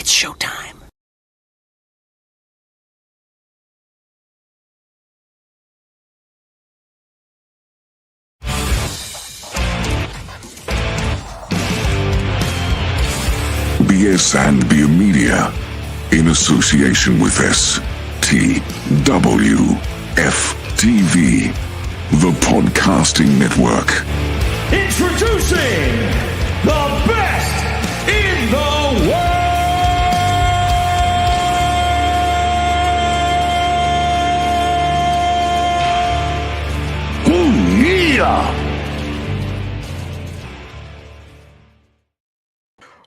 It's showtime. BS and Beer Media, in association with STWFTV, the Podcasting Network. Introducing the best in the world! Oh, yeah!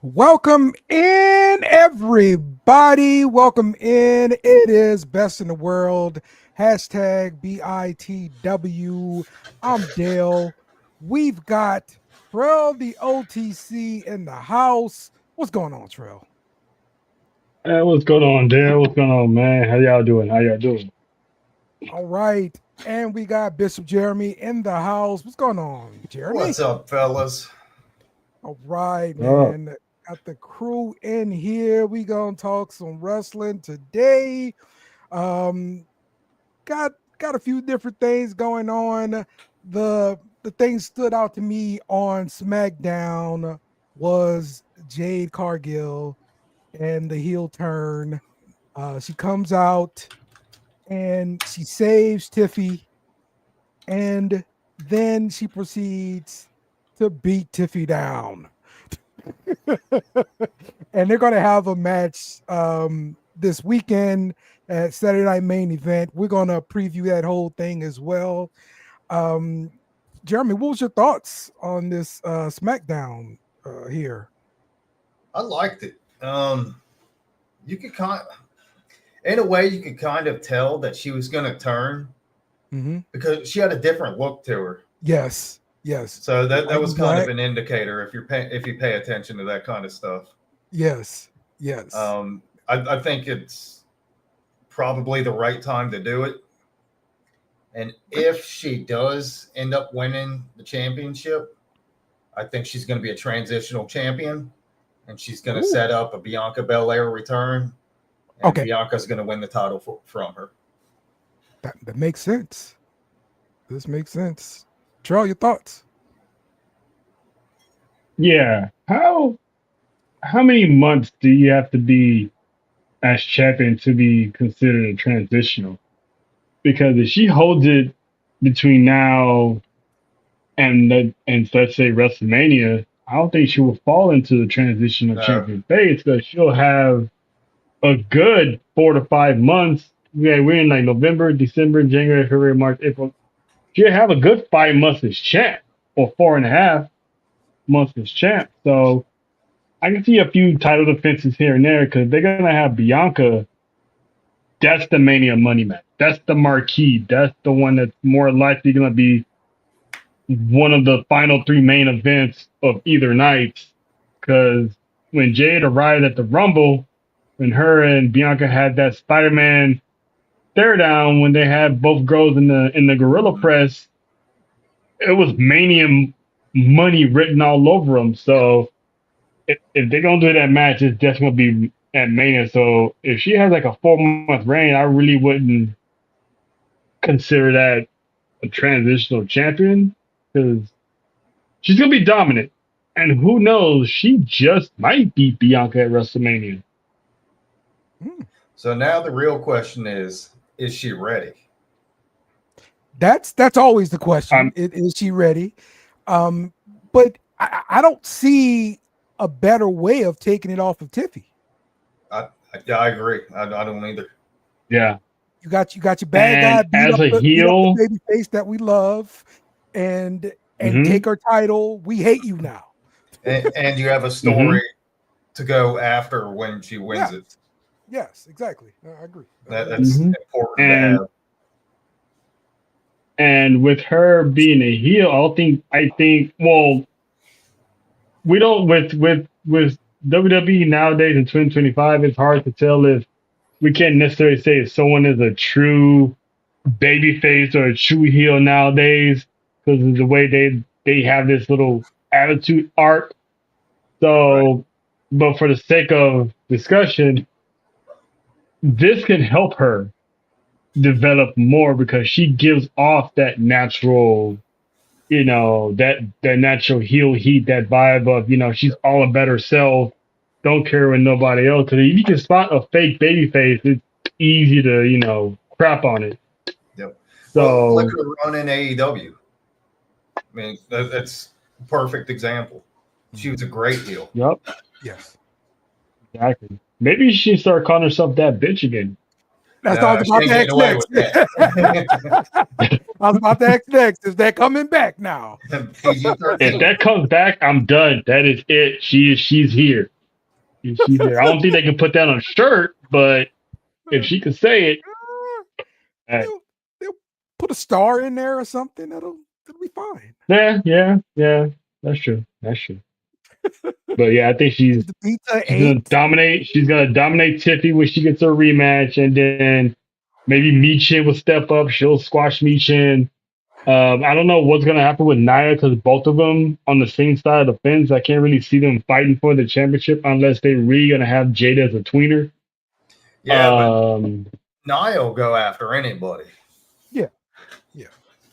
Welcome in, everybody. Welcome in. It is Best in the World. Hashtag BITW. I'm Dale. We've got Trell, the OTC, in the house. What's going on, Trell? Hey, what's going on, Dale? What's going on, man? How y'all doing? All right. And we got Bishop Jeremy in the house. What's going on, Jeremy? What's up, fellas? All right, man. Got the crew in here. We gonna talk some wrestling today. Got a few different things going on. The thing stood out to me on SmackDown was Jade Cargill and the heel turn. She comes out and she saves Tiffy, and then she proceeds to beat Tiffy down. And they're going to have a match this weekend at Saturday Night Main Event. We're going to preview that whole thing as well. Jeremy, what was your thoughts on this SmackDown here? I liked it. You could in a way, you could kind of tell that she was going to turn because she had a different look to her. Yes. So that was kind of an indicator if you pay attention to that kind of stuff. Yes. I think it's probably the right time to do it. And if she does end up winning the championship, I think she's going to be a transitional champion, and she's going to set up a Bianca Belair return. And Bianca's going to win the title from her. That makes sense. This makes sense. Terrell, your thoughts? Yeah. How many months do you have to be as champion to be considered a transitional? Because if she holds it between now and let's say WrestleMania, I don't think she will fall into the transitional champion phase because she'll have a good 4 to 5 months. Yeah, we're in like November, December, January, February, March, April. She'll have a good 5 months as champ, or 4.5 months as champ. So I can see a few title defenses here and there because they're gonna have Bianca. That's the Mania money match. That's the marquee. That's the one that's more likely gonna be one of the final 3 main events of either night. Because when Jade arrived at the Rumble, when her and Bianca had that Spider-Man stare down, when they had both girls in the Gorilla Press, it was Mania money written all over them. So if they're gonna do that match, it's just gonna be at Mania. So if she has like a 4-month reign, I really wouldn't consider that a transitional champion because she's gonna be dominant. And who knows, she just might beat Bianca at WrestleMania. So now the real question is she ready? That's always the question. Is she ready? But I don't see a better way of taking it off of Tiffy. I agree. I don't either. Yeah. You got your bad guy as a heel, baby face that we love, and take her title. We hate you now. and you have a story to go after when she wins it. Yes, exactly. I agree. That's important to have. And with her being a heel, I think we don't with WWE nowadays in 2025, it's hard to tell if we can't necessarily say if someone is a true babyface or a true heel nowadays because of the way they have this little attitude arc. So, but for the sake of discussion, this can help her develop more because she gives off that natural, that natural heel heat, that vibe of, she's all about herself, don't care what nobody else. And if you can spot a fake baby face, it's easy to, crap on it. Yep. So, well, look at her run in AEW. I mean, that's a perfect example. She was a great heel. yep, Yes. exactly. Maybe she should start calling herself that bitch again. That's No, all she about ain't to getting ask away next. with that. I was about to ask next. Is that coming back now? If PG-13. that comes back, I'm done. That is it. She's here. She's here. I don't think they can put that on a shirt, but if she can say it, hey. They'll put a star in there or something. It'll be fine. Yeah. That's true. But yeah, I think she's The pizza she's gonna 8. dominate. She's gonna dominate Tiffy when she gets her rematch, and then maybe Michin will step up. She'll squash Michin. I don't know what's gonna happen with Nia because both of them on the same side of the fence. I can't really see them fighting for the championship unless they're really gonna have Jada as a tweener. Yeah, but Nia will go after anybody. Yeah.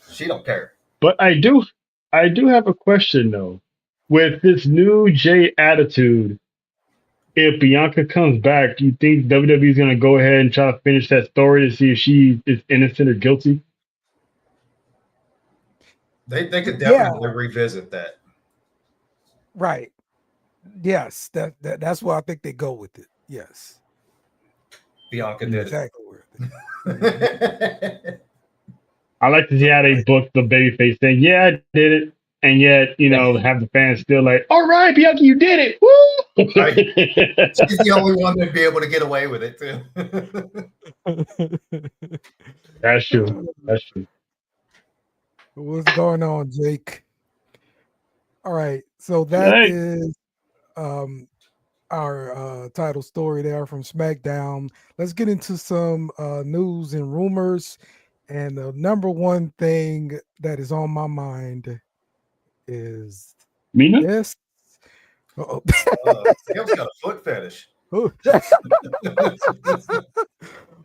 She don't care. But I do have a question though. With this new Jay attitude, if Bianca comes back, do you think WWE is gonna go ahead and try to finish that story to see if she is innocent or guilty? They could definitely revisit that. Right. Yes. That's why I think they go with it. Yes. Bianca did Exactly where it. I like to see how they book the babyface saying, "Yeah, I did it," and yet have the fans still like, "All right, Bianca, you did it! Woo!" Right. She's the only one that'd be able to get away with it too. That's true. What's going on, Jake? All right. So that is our title story there from SmackDown. Let's get into some news and rumors. And the number one thing that is on my mind is Mina? this. Uh-oh. Skip's got a foot fetish.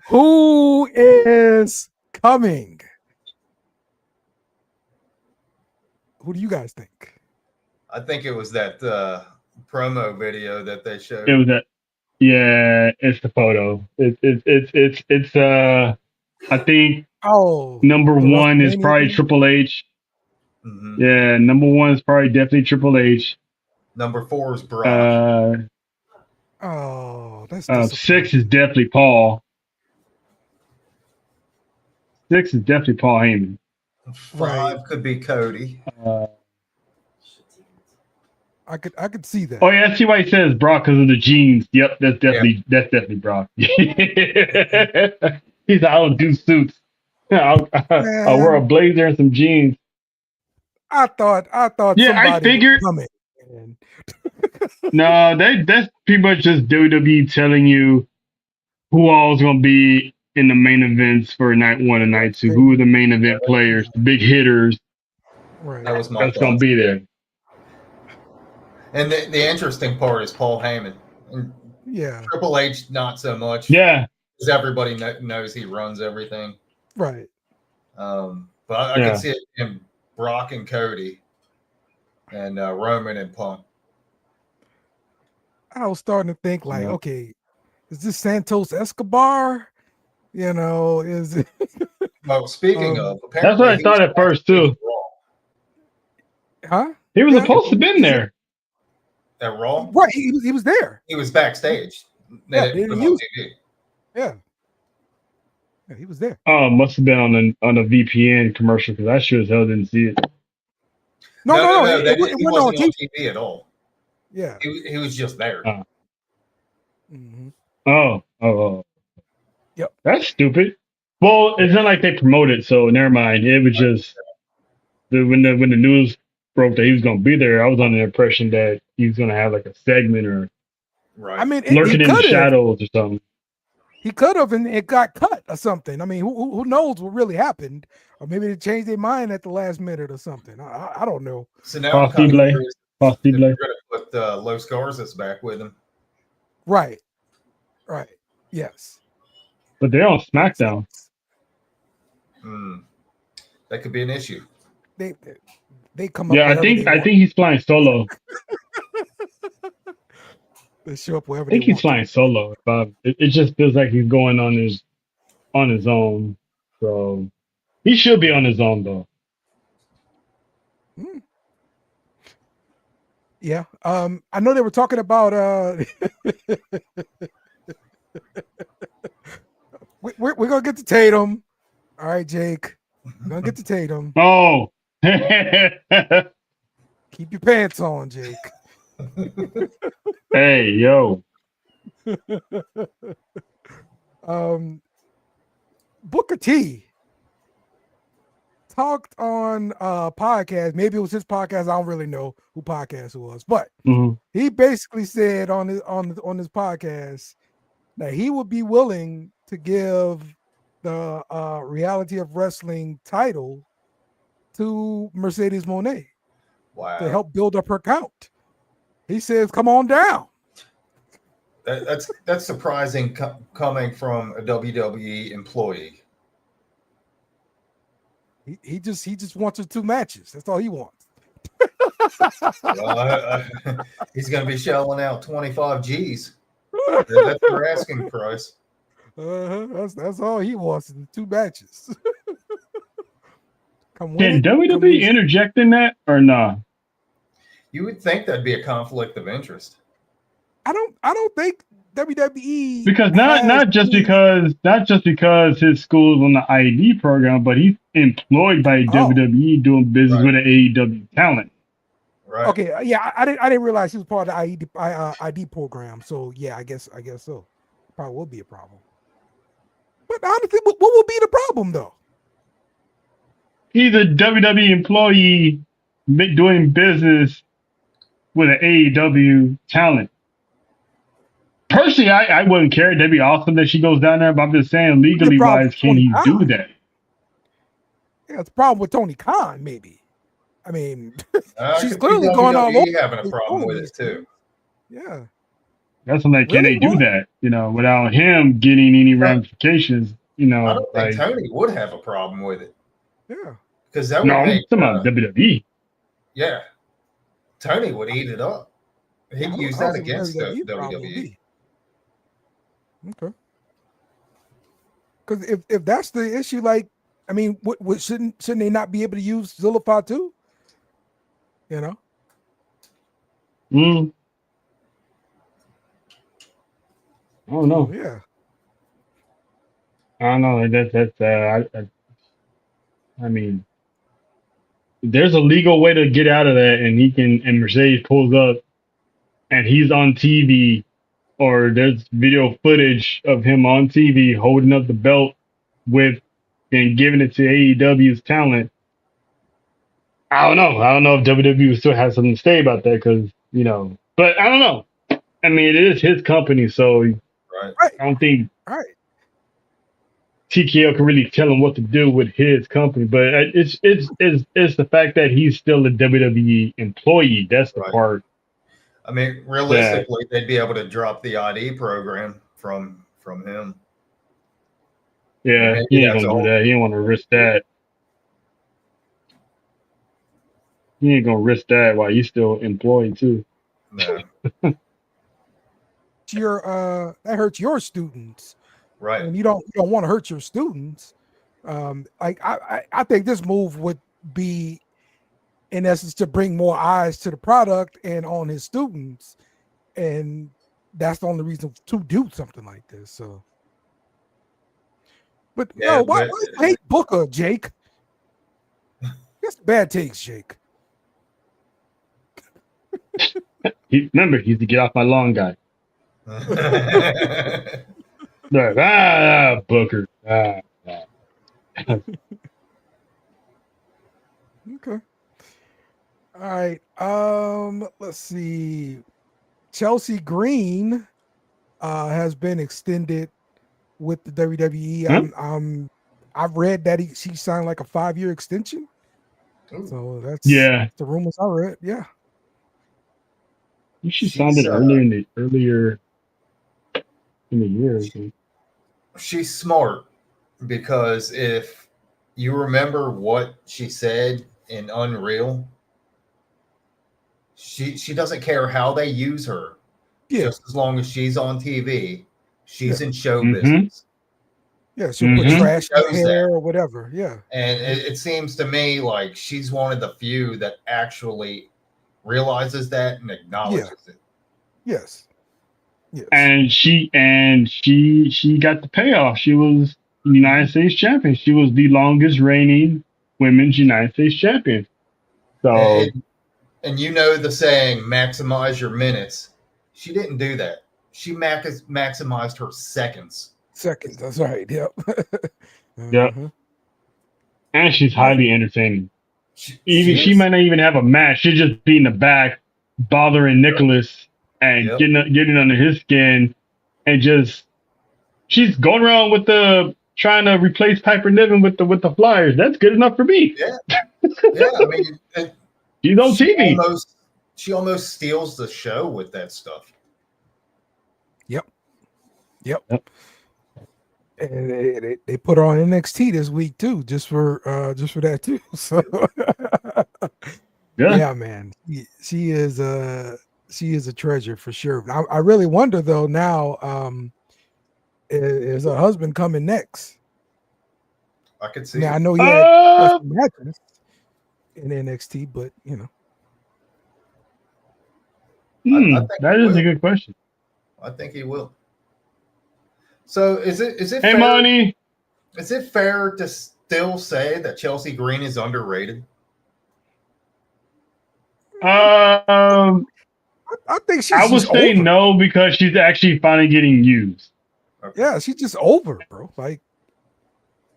Who is coming? Who do you guys think? I think it was that promo video that they showed. It was that. Yeah, it's the photo. It's I think number one is probably Triple H. Mm-hmm. Yeah, number one is probably definitely Triple H. Number 4 is Brock. That's 6 is definitely Paul. 6 is definitely Paul Heyman. 5 could be Cody. I could see that. Oh yeah, I see why he says Brock because of the jeans. Yep, that's definitely Brock. He's like, I don't do suits. I'll wear a blazer and some jeans. I thought. Yeah, I figured. No, that's pretty much just WWE telling you who all is going to be in the main events for night 1 and night 2. Who are the main event players, the big hitters? Right. That was my that's going to be there. And the interesting part is Paul Heyman. And Triple H, not so much. Yeah. Because everybody knows he runs everything. Right. But I can see it in Brock and Cody and Roman and Punk. I was starting to think like, okay, is this Santos Escobar? Is it? Well, speaking of, that's what I thought at first too. Huh? He was supposed to have been there. At Raw? Right, he was there. He was backstage. Yeah, he was there. Oh, must have been on a VPN commercial because I sure as hell didn't see it. No. He wasn't on TV at all. Yeah, he was just there. Oh. Yep. That's stupid. Well, it's not like they promoted, so never mind. It was just when the news broke that he was going to be there. I was under the impression that he was going to have like a segment or lurking in the shadows or something. He could have, and it got cut or something. I mean, who knows what really happened? Or maybe they changed their mind at the last minute or something. I don't know. So now I'm going to put Los Garza's back with him. Right. Right. Yes. But they're on Yes. SmackDown. That could be an issue. They come up Yeah, wherever they I want. think he's flying solo. They show up wherever I they think he's want to. flying solo. But it just feels like he's going on his own. So he should be on his own though. Hmm. Yeah. I know they were talking about we're gonna get to Tatum. All right, Jake. We're gonna get to Tatum. Oh. Keep your pants on, Jake. Hey, yo. Booker T talked on a podcast. Maybe it was his podcast. I don't really know who podcast it was, but Mhm. he basically said on his podcast that he would be willing to give the reality of wrestling title to Mercedes Moné Wow. to help build up her count. He says, "Come on down." That's surprising coming from a WWE employee. He just wants her 2 matches. That's all he wants. He's going to be shelling out 25 G's. That's your asking price. That's all he wants, is 2 matches. Can WWE interject in that or not? You would think that'd be a conflict of interest. I don't think WWE Because not just because his school's on the ID program, but he's employed by WWE doing business with an AEW talent. Right. Okay, yeah, I didn't realize he was part of the ID program. So yeah, I guess so. Probably will be a problem. But honestly, what will be the problem though? He's a WWE employee doing business with an AEW talent. Personally, I wouldn't care. That'd be awesome that she goes down there, but I'm just saying, legally wise, can he do that? Yeah, it's a problem with Tony Khan, maybe. I mean, she's could clearly be going all over. having a problem with it too. Yeah. That's what I'm like, can they do that? Without him getting any ramifications, I don't think Tony would have a problem with it. Yeah. Because that would I'm talking about WWE. Yeah. Tony would eat it up. He'd use that against the WWE. Okay. Because if that's the issue, like, I mean, what shouldn't they not be able to use Zilla Fatu? You know? I don't know. Yeah. I don't know. That's I mean, there's a legal way to get out of that, and Mercedes pulls up, and he's on TV, or there's video footage of him on TV holding up the belt and giving it to AEW's talent. I don't know if WWE still has something to say about that because, but I don't know. I mean, it is his company, so I don't think TKO can really tell him what to do with his company. But it's the fact that he's still a WWE employee. That's the part. I mean, realistically, they'd be able to drop the ID program from him. Yeah, he ain't gonna do that. He ain't want to risk that. He ain't gonna risk that while you still employed too. No. That hurts your students, right? And you don't want to hurt your students. Like I think this move would be, in essence, to bring more eyes to the product and on his students, and that's the only reason to do something like this. So, but why you hate Booker, Jake? That's bad takes, Jake. Remember, he's the get off my lawn guy. Booker. Okay. All right. Let's see. Chelsea Green has been extended with the WWE. I've read that she signed like a 5-year extension. Ooh. So that's the rumors I read. Yeah. She signed it earlier. in a year. I think. She's smart because if you remember what she said in Unreal, she doesn't care how they use her, Yeah, just as long as she's on TV, she's in show Mm-hmm. business. yeah. She'll put Mhm. trash in her Shows hair that. or whatever. Yeah, And it seems to me like she's one of the few that actually realizes that and acknowledges it. yes, yes. And she got the payoff. She was United States champion. She was the longest reigning women's United States champion. So And you know the saying, maximize your minutes. She didn't do that. She maximized her seconds. Seconds. That's right. Yep. yeah, Uh-huh. and she's highly entertaining. She She is. might not even have a match. She'll just be in the back bothering Nicholas and Yep. getting under his skin, and just she's going around with the trying to replace Piper Niven with the Flyers. That's good enough for me. Yeah. Yeah. I mean, She's on TV. she almost steals the show with that stuff. Yep. Yep. And they put her on NXT this week too, just for that too. So yeah, man, she is a treasure for sure. I really wonder though now, is her husband coming next? I could see. Now I It. know he had some matches in NXT, but you know, I think that he is will. a good question. I think he will. So is it Hey, fair? Money. Is it fair to still say that Chelsea Green is underrated? I I think she's would just say over. no because she's actually finally getting used. Okay. Yeah, she's just over, bro. Like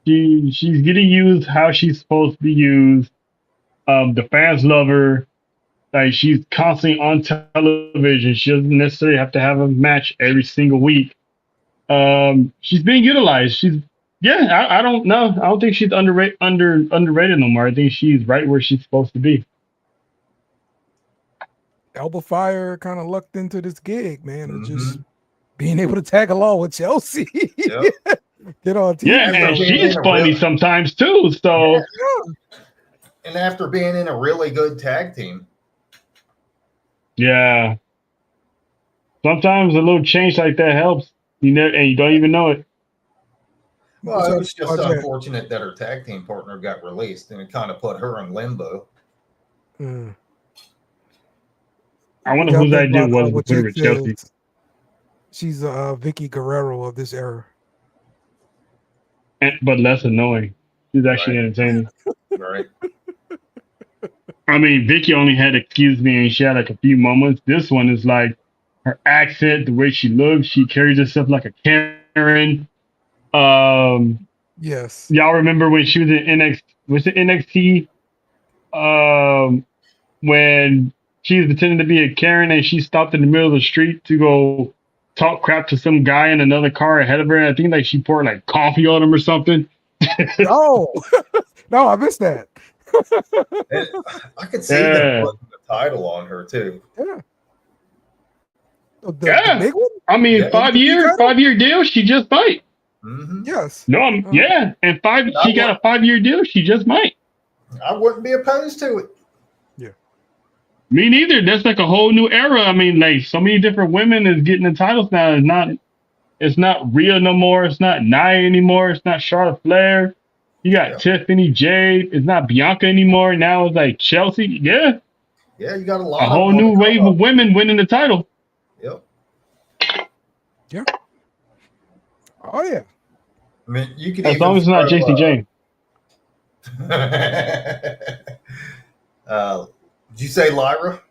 She's getting used how she's supposed to be used. The fans love her. Like she's constantly on television. She doesn't necessarily have to have a match every single week. She's being utilized. I don't know. I don't think she's underrated no more. I think she's right where she's supposed to be. Elbow Fire kind of lucked into this gig, man, of just Mhm. being able to tag along with Chelsea. Yep. Get on TV. Yeah, and she's funny sometimes too. So And after being in a really good tag team, yeah, sometimes a little change like that helps. And you don't even know it. well, it was just Jack. unfortunate that her tag team partner got released, and it kind of put her in limbo. Mm. I wonder Y'all whose think idea about, was to what put her Jake with Chelsea. says. She's Vicky Guerrero of this era. But less annoying. She's actually Right. entertaining. Right. I mean, Vicky only had excuse me, and she had like a few moments. This one is like her accent, the way she looks, she carries herself like a Karen. Yes. Y'all remember when she was in NXT? Was it NXT? When she was pretending to be a Karen and she stopped in the middle of the street to go talk crap to some guy in another car ahead of her. And I think like she poured like coffee on him or something. Oh, no, I missed that. And I could see them putting the title on her too. Yeah. The big one? I mean, Yeah. 5-year deal. She just might. Mm-hmm. Yes. No, yeah, and she got a 5-year deal. She just might. I wouldn't be opposed to it. Yeah. Me neither. That's like a whole new era. I mean, like so many different women is getting the titles now. It's not Rhea no more. It's not Nia anymore. It's not Charlotte Flair. You got Tiffany Jade. It's not Bianca anymore. Now it's like Chelsea. Yeah. Yeah, you got a lot A of whole them on new the wave come of up. women winning the title. Yep. Yeah. Oh yeah. I mean, you could As even long as it's not throw, JC Jane. did you say Lyra?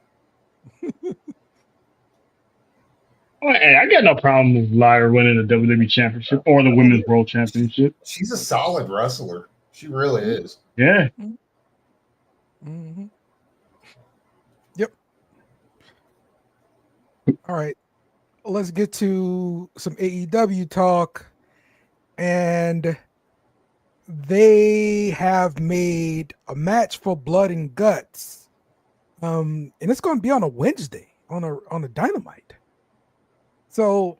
Oh, hey, I got no problem with Lyra winning the WWE Championship or the Women's World Championship. She's a solid wrestler. She really is. Yeah. Mm-hmm. Yep. All right. Let's get to some AEW talk. And they have made a match for Blood and Guts. And it's going to be on a Wednesday on a Dynamite. So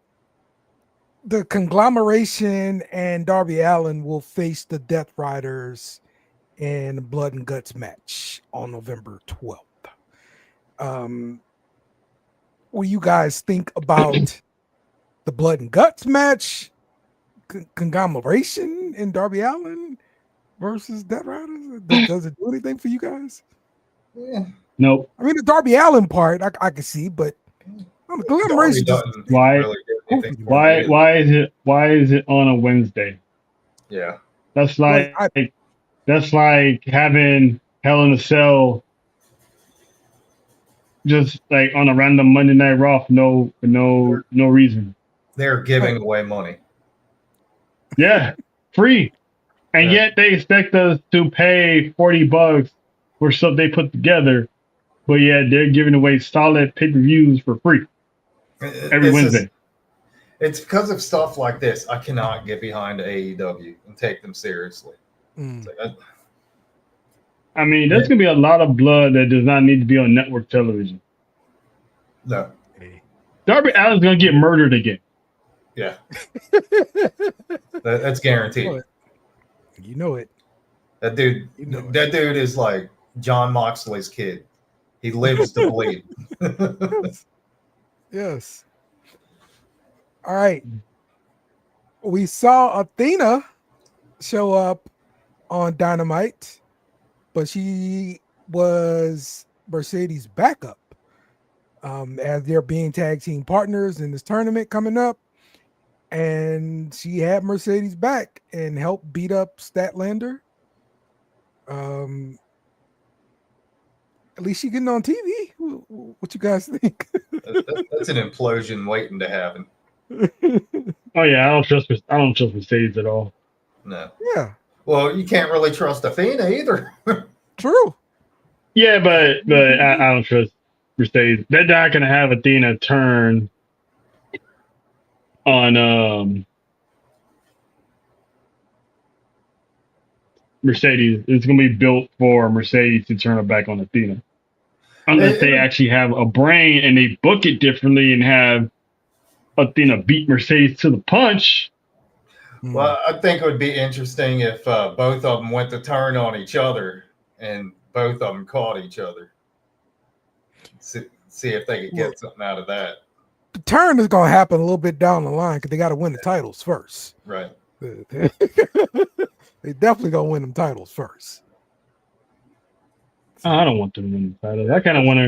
the conglomeration and Darby Allin will face the Death Riders in a Blood and Guts match on November 12th. What do you guys think about the Blood and Guts match, conglomeration in Darby Allin versus Death Riders? Does it do anything for you guys? Yeah. Nope. I mean, the Darby Allin part I can see, but the conglomeration Doesn't Why- really do anything for me. Why is it on a Wednesday? Yeah. That's like having Hell in a Cell just like on a random Monday Night Raw for no reason. They're giving away money. Yeah, free. And Yeah. yet they expect us to pay $40 for stuff they put together. But yeah, they're giving away solid pay-per-views for free every Wednesday. It's because of stuff like this. I cannot get behind AEW and take them seriously. It's like, I mean, there's going to be a lot of blood that does not need to be on network television. no. Darby Allin's going to get murdered again. Yeah. That's guaranteed. You know it. That dude, that dude is like John Moxley's kid. He lives to bleed. Yes. All right. We saw Athena show up on Dynamite, but she was Mercedes' backup as they're being tag team partners in this tournament coming up. And she had Mercedes back and helped beat up Statlander. At least she getting on TV. What you guys think? That's an implosion waiting to happen. Oh yeah, I don't trust Mercedes at all. No. Yeah, Well, you can't really trust Athena either. true. Yeah, but I don't trust Mercedes. They're not gonna have Athena turn on Mercedes. It's gonna be built for Mercedes to turn it back on Athena. Unless they actually have a brain and they book it differently and have Athena beat Mercedes to the punch. Well, I think it would be interesting if both of them went to turn on each other and both of them caught each other. See if they could get something out of that. The turn is going to happen a little bit down the line because they got to win the titles first. Right. They definitely going to win them titles first. I don't want them to win the title. I kind of want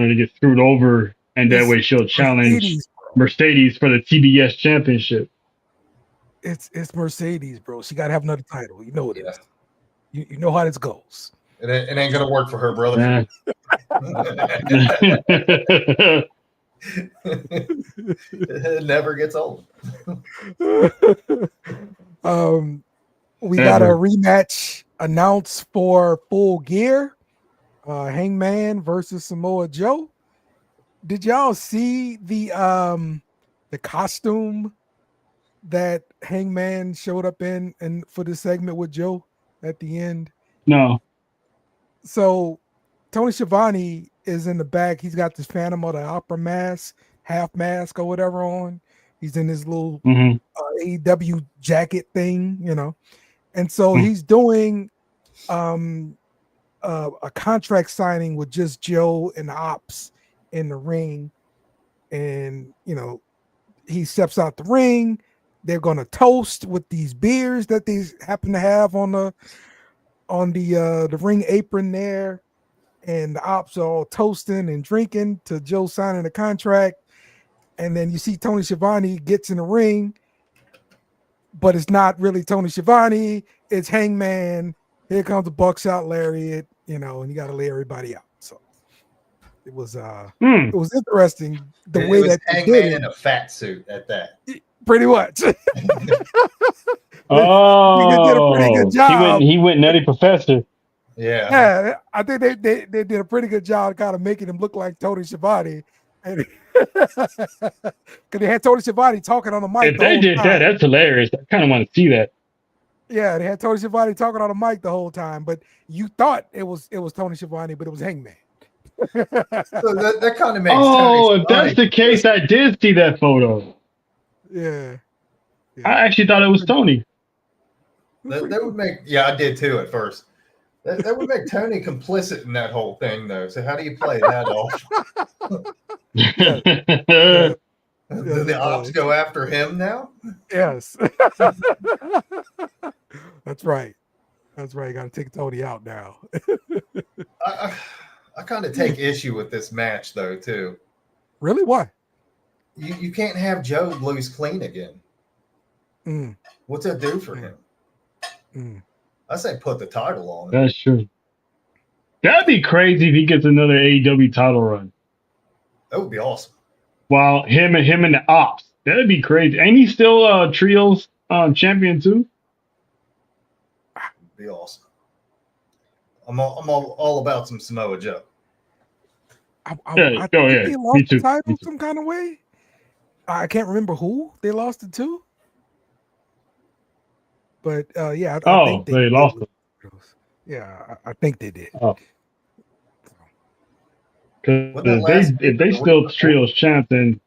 her to get screwed over, and that way she'll challenge Mercedes for the TBS championship. It's Mercedes, bro. She got to have another title. You know it is. You know how this goes. It ain't going to work for her, brother. It never gets old. We got a rematch announced for Full Gear. Hangman versus Samoa Joe. Did y'all see the costume that Hangman showed up in and for this segment with Joe at the end? No. So Tony Schiavone is in the back. He's got this Phantom of the Opera mask, half mask or whatever on. He's in his little AEW jacket thing, you know. And so he's doing a contract signing with just Joe and the Ops in the ring. And, you know, he steps out the ring. They're going to toast with these beers that they happen to have on the ring apron there. And the Ops are all toasting and drinking to Joe signing the contract. And then you see Tony Schiavone gets in the ring, but it's not really Tony Schiavone. It's Hangman. Here comes the buckshot lariat, you know, and you got to lay everybody out. So it was interesting the way that Hangman in a fat suit at that. Pretty much. Oh, he did a pretty good job. He went Nutty Professor. Yeah, I think they did a pretty good job kind of making him look like Tony Schiavone. And because they had Tony Schiavone talking on the mic. If they did that, that's hilarious. I kind of want to see that. Yeah, they had Tony Schiavone talking on the mic the whole time, but you thought it was Tony Schiavone, but it was Hangman. so that kind of makes. Oh, if that's the case, I did see that photo. Yeah. I actually thought it was Tony. That would make, yeah, I did too at first. That would make Tony complicit in that whole thing, though. So how do you play that off? Yeah. Do the ops go after him now? Yes. That's right. That's right. Got to take Tony out now. I kind of take issue with this match, though, too. Really? Why? You can't have Joe lose clean again. Mm. What's that do for him? Mm. I say put the title on him. That's true. That'd be crazy if he gets another AEW title run. That would be awesome. While him and the ops. That'd be crazy. Ain't he still trios champion too? Be awesome. I'm all about some Samoa Joe. I think they lost the title some kind of way. I can't remember who they lost it to. But yeah, I think they lost it. Yeah, I think they did. Oh. Because if they still trios champs, then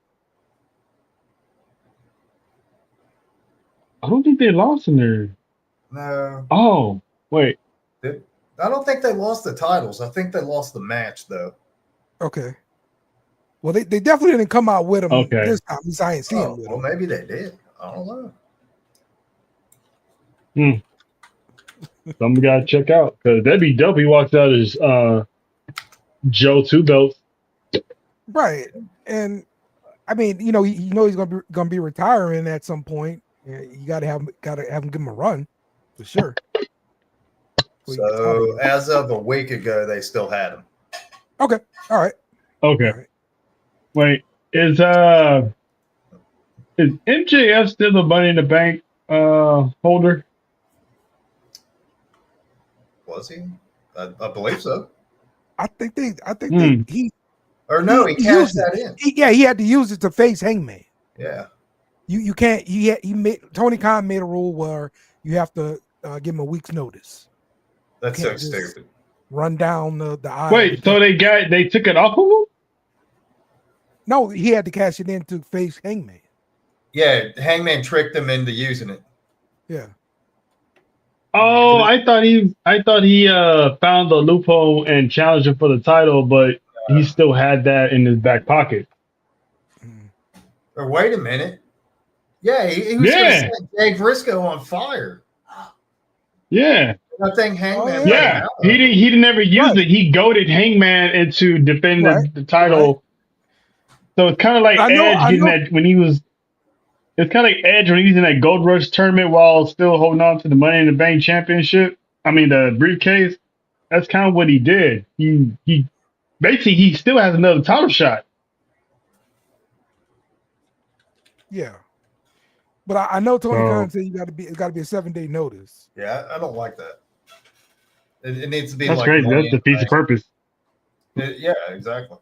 I don't think they lost in there. No. Oh, wait. I don't think they lost the titles. I think they lost the match, though. Okay. Well, they definitely didn't come out with them this time. At least I ain't seen them with well, them. maybe they did. I don't Hmm. know. Something gotta check out because that'd be dope. He walks out as Joe 2 belts. Right, and I mean, he's gonna be retiring at some point. You gotta have him give him a run for sure. So as of a week ago, they still had him. Okay, all right. Okay, all right. Wait, is MJF still the Money in the Bank holder? Was he? I believe so. I think he cashed that in. He had to use it to face Hangman. Yeah. You can't. Tony Khan made a rule where you have to give him a week's notice. That's so stupid. Run down the aisle. Wait, so they took it off of him? No, he had to cash it in to face Hangman. Yeah, Hangman tricked him into using it. Yeah. Oh, I thought he found the loophole and challenged him for the title, but he still had that in his back pocket. Or wait a minute. Yeah, he was going to set Jay Briscoe on fire. Yeah. I think Hangman. Yeah, he didn't ever use it. He goaded Hangman into defending the title. Right. So it's kind of like Edge when he was. It's kind of like Edge when he was in that Gold Rush tournament while still holding on to the Money in the Bank championship. I mean the briefcase. That's kind of what he did. He basically he still has another title shot. Yeah. But I know Tony Khan said it's got to be a 7-day notice. Yeah, I don't like that. It needs to be that's crazy. That defeats the purpose. Yeah, exactly.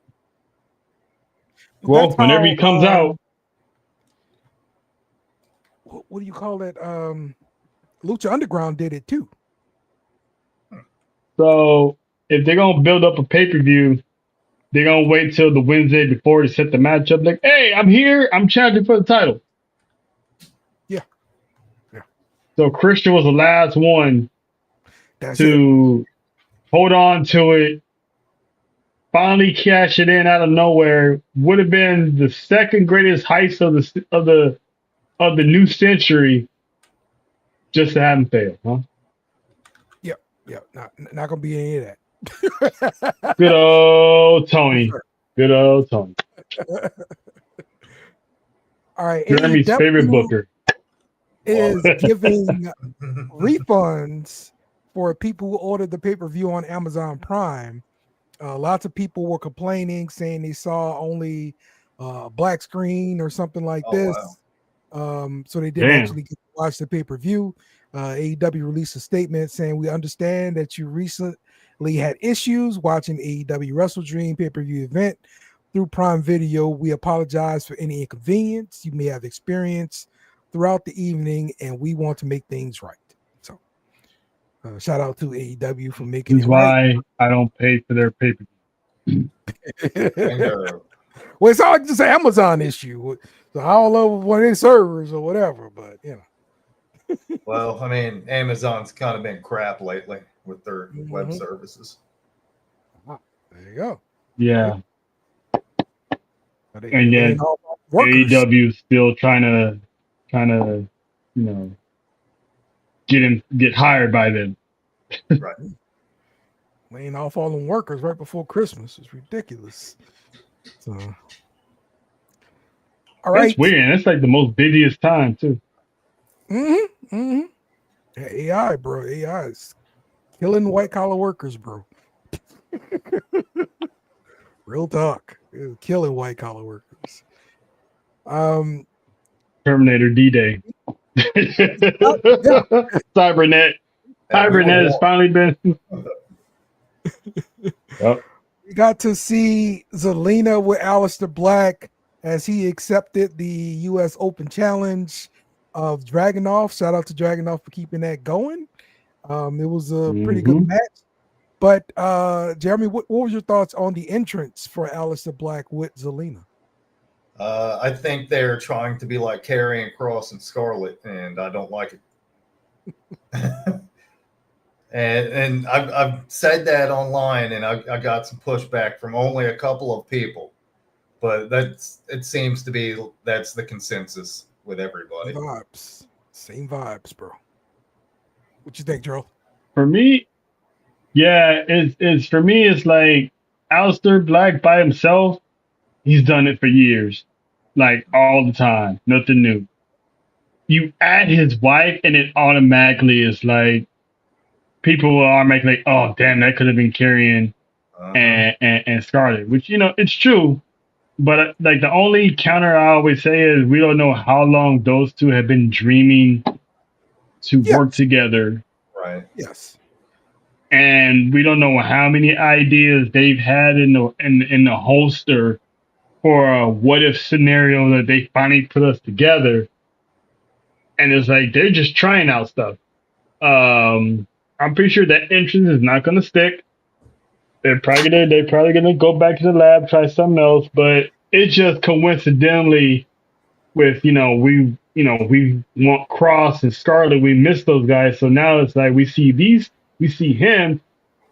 Well, whenever he comes out, what do you call it? Lucha Underground did it too. So if they're gonna build up a pay-per-view, they're gonna wait till the Wednesday before to set the matchup. Like, hey, I'm here. I'm challenging for the title. Yeah. So Christian was the last one to hold on to it. Finally cash it in out of nowhere. Would have been the second greatest heist of the new century, just to have him fail, huh? Yep. Not gonna be any of that. Good old Tony. Good old Tony. All right. Jeremy's favorite booker is giving refunds for people who ordered the pay-per-view on Amazon Prime. Lots of people were complaining, saying they saw only black screen or something like this. Wow. So they didn't actually get to watch the pay-per-view. AEW released a statement saying, we understand that you recently had issues watching AEW Wrestle Dream pay-per-view event through Prime Video. We apologize for any inconvenience you may have experienced throughout the evening, and we want to make things right. So shout out to AEW for making it right. Why I don't pay for their pay-per-view. Well, it's all just an Amazon issue. So I don't know one of their servers or whatever, but Well, I mean, Amazon's kind of been crap lately with their web Mhm. services. There you go. Yeah. They And yet laying off workers. AEW is still trying to, get hired by them. Right. Laying off all them workers right before Christmas. It's ridiculous. So, all right. It's weird. And it's like the most busiest time too. Mm-hmm. Mm-hmm. Yeah, AI, bro. AI is killing white collar workers, bro. Real talk. It's killing white collar workers. Terminator D-Day. Cybernet. Cybernet has finally been. Yep. We got to see Zelina with Aleister Black as he accepted the U.S. Open Challenge of Dragunov. Shout out to Dragunov for keeping that going. It was a pretty good match. But Jeremy, what was your thoughts on the entrance for Aleister Black with Zelina? I think they're trying to be like Karrion Kross and Scarlett, and I don't like it. and I've said that online, and I got some pushback from only a couple of people, but it seems to be that's the consensus with everybody. Same vibes, bro. What you think, Joe? For me, yeah, it's for me. It's like Aleister Black by himself. He's done it for years, like all the time, nothing new. You add his wife, and it automatically is like people are making like, oh damn, that could have been Karrion and Scarlett, which it's true. But like the only counter I always say is we don't know how long those two have been dreaming to work together. Right. Yes. And we don't know how many ideas they've had in the holster for a what if scenario that they finally put us together. And it's like they're just trying out stuff. I'm pretty sure that entrance is not gonna stick. They're probably gonna go back to the lab, try something else, but it's just coincidentally with we want Cross and Scarlett, we miss those guys. So now it's like we see him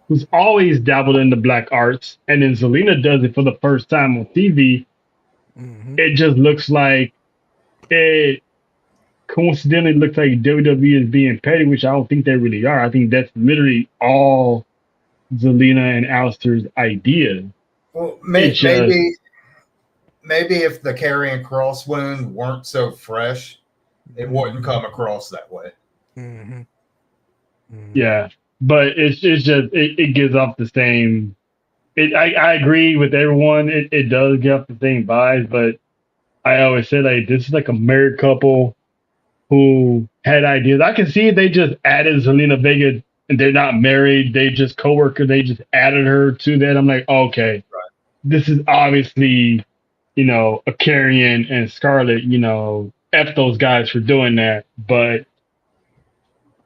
who's always dabbled in the black arts, and then Zelina does it for the first time on TV. It just looks like it coincidentally looks like WWE is being petty, which I don't think they really are. I think that's literally all Zelina and Aleister's idea. Well, maybe if the Karrion Kross wound weren't so fresh, it wouldn't come across that way. Yeah, but it's just it gives off the same. I agree with everyone. It does give off the same vibes, but I always say like this is like a married couple who had ideas. I can see they just added Zelina Vega, and they're not married. They just coworker. They just added her to that. I'm like, okay, right. This is obviously, a Karrion and Scarlett. F those guys for doing that, but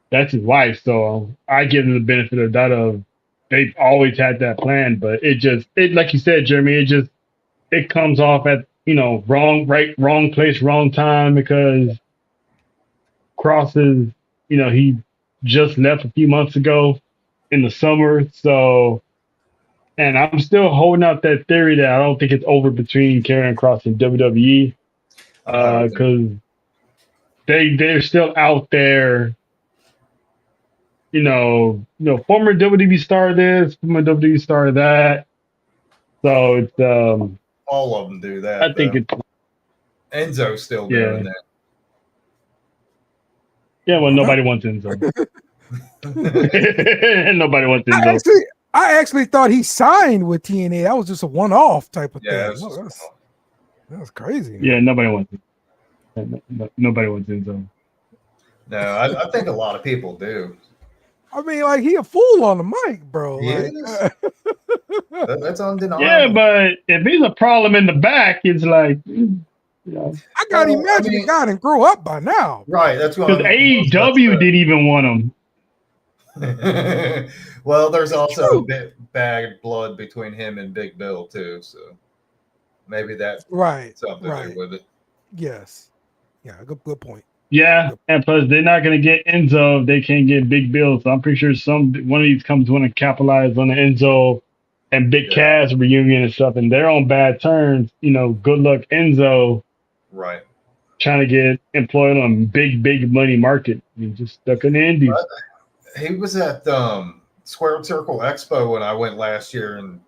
that's his wife. So I give them the benefit of that. Of they've always had that plan, but it like you said, Jeremy, it comes off at wrong place, wrong time, because Cross is he just left a few months ago in the summer. So, and I'm still holding out that theory that I don't think it's over between Karrion Kross and WWE, because they're still out there. Former WWE star this, former WWE star that. So it's all of them do that. I think it's Enzo's still doing that. Yeah, well, nobody wants Enzo. Nobody wants Enzo. I actually thought he signed with TNA. That was just a one-off type of thing. That's crazy. Man. Yeah, nobody wants it. Nobody wants Enzo. No, I think a lot of people do. I mean, like, he a fool on the mic, bro. That's undeniable. Yeah, but if he's a problem in the back, it's like, I gotta imagine the guy didn't grow up by now. Right, that's what. Because AEW didn't even want him. Well, there's also a bit bad blood between him and Big Bill too. So Maybe that's Right. something to do Right. with it. Yes. Yeah. Good point. Yeah, and plus they're not gonna get Enzo if they can't get big bills. So I'm pretty sure one of these companies want to capitalize on the Enzo and Big Yeah. Cass reunion and stuff, and they're on bad terms. Good luck Enzo Right. trying to get employed on big money market. You're just stuck in the indies. He was at Squared Circle Expo when I went last year, and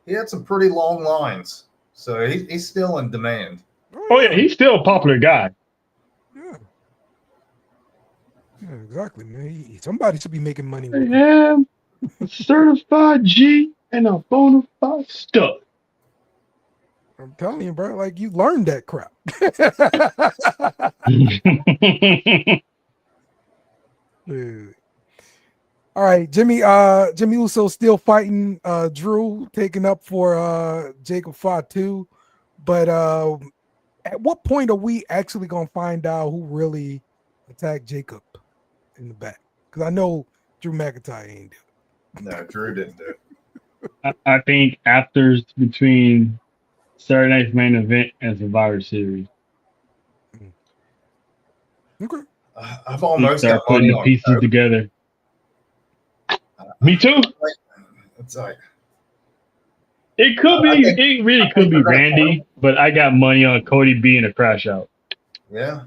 he had some pretty long lines. So he's still in demand. Oh yeah, he's still a popular guy. Yeah. Yeah, exactly, man. Somebody should be making money I with him. am a certified G and a bona fide stud. I'm telling you, bro. Like you learned that crap. Dude. All right, Jimmy Uso still fighting Drew, taking up for Jacob Fatu. But at what point are we actually gonna find out who really attacked Jacob in the back? Because I know Drew McIntyre ain't do it. No, Drew didn't do it. I think after between Saturday night's main event and Survivor Series, Okay. I've almost start got putting money the on pieces Kobe. together. Me too. It's like It could I be. think- It really I could think be they're gonna Randy, but I got money on Cody being a crash out. yeah.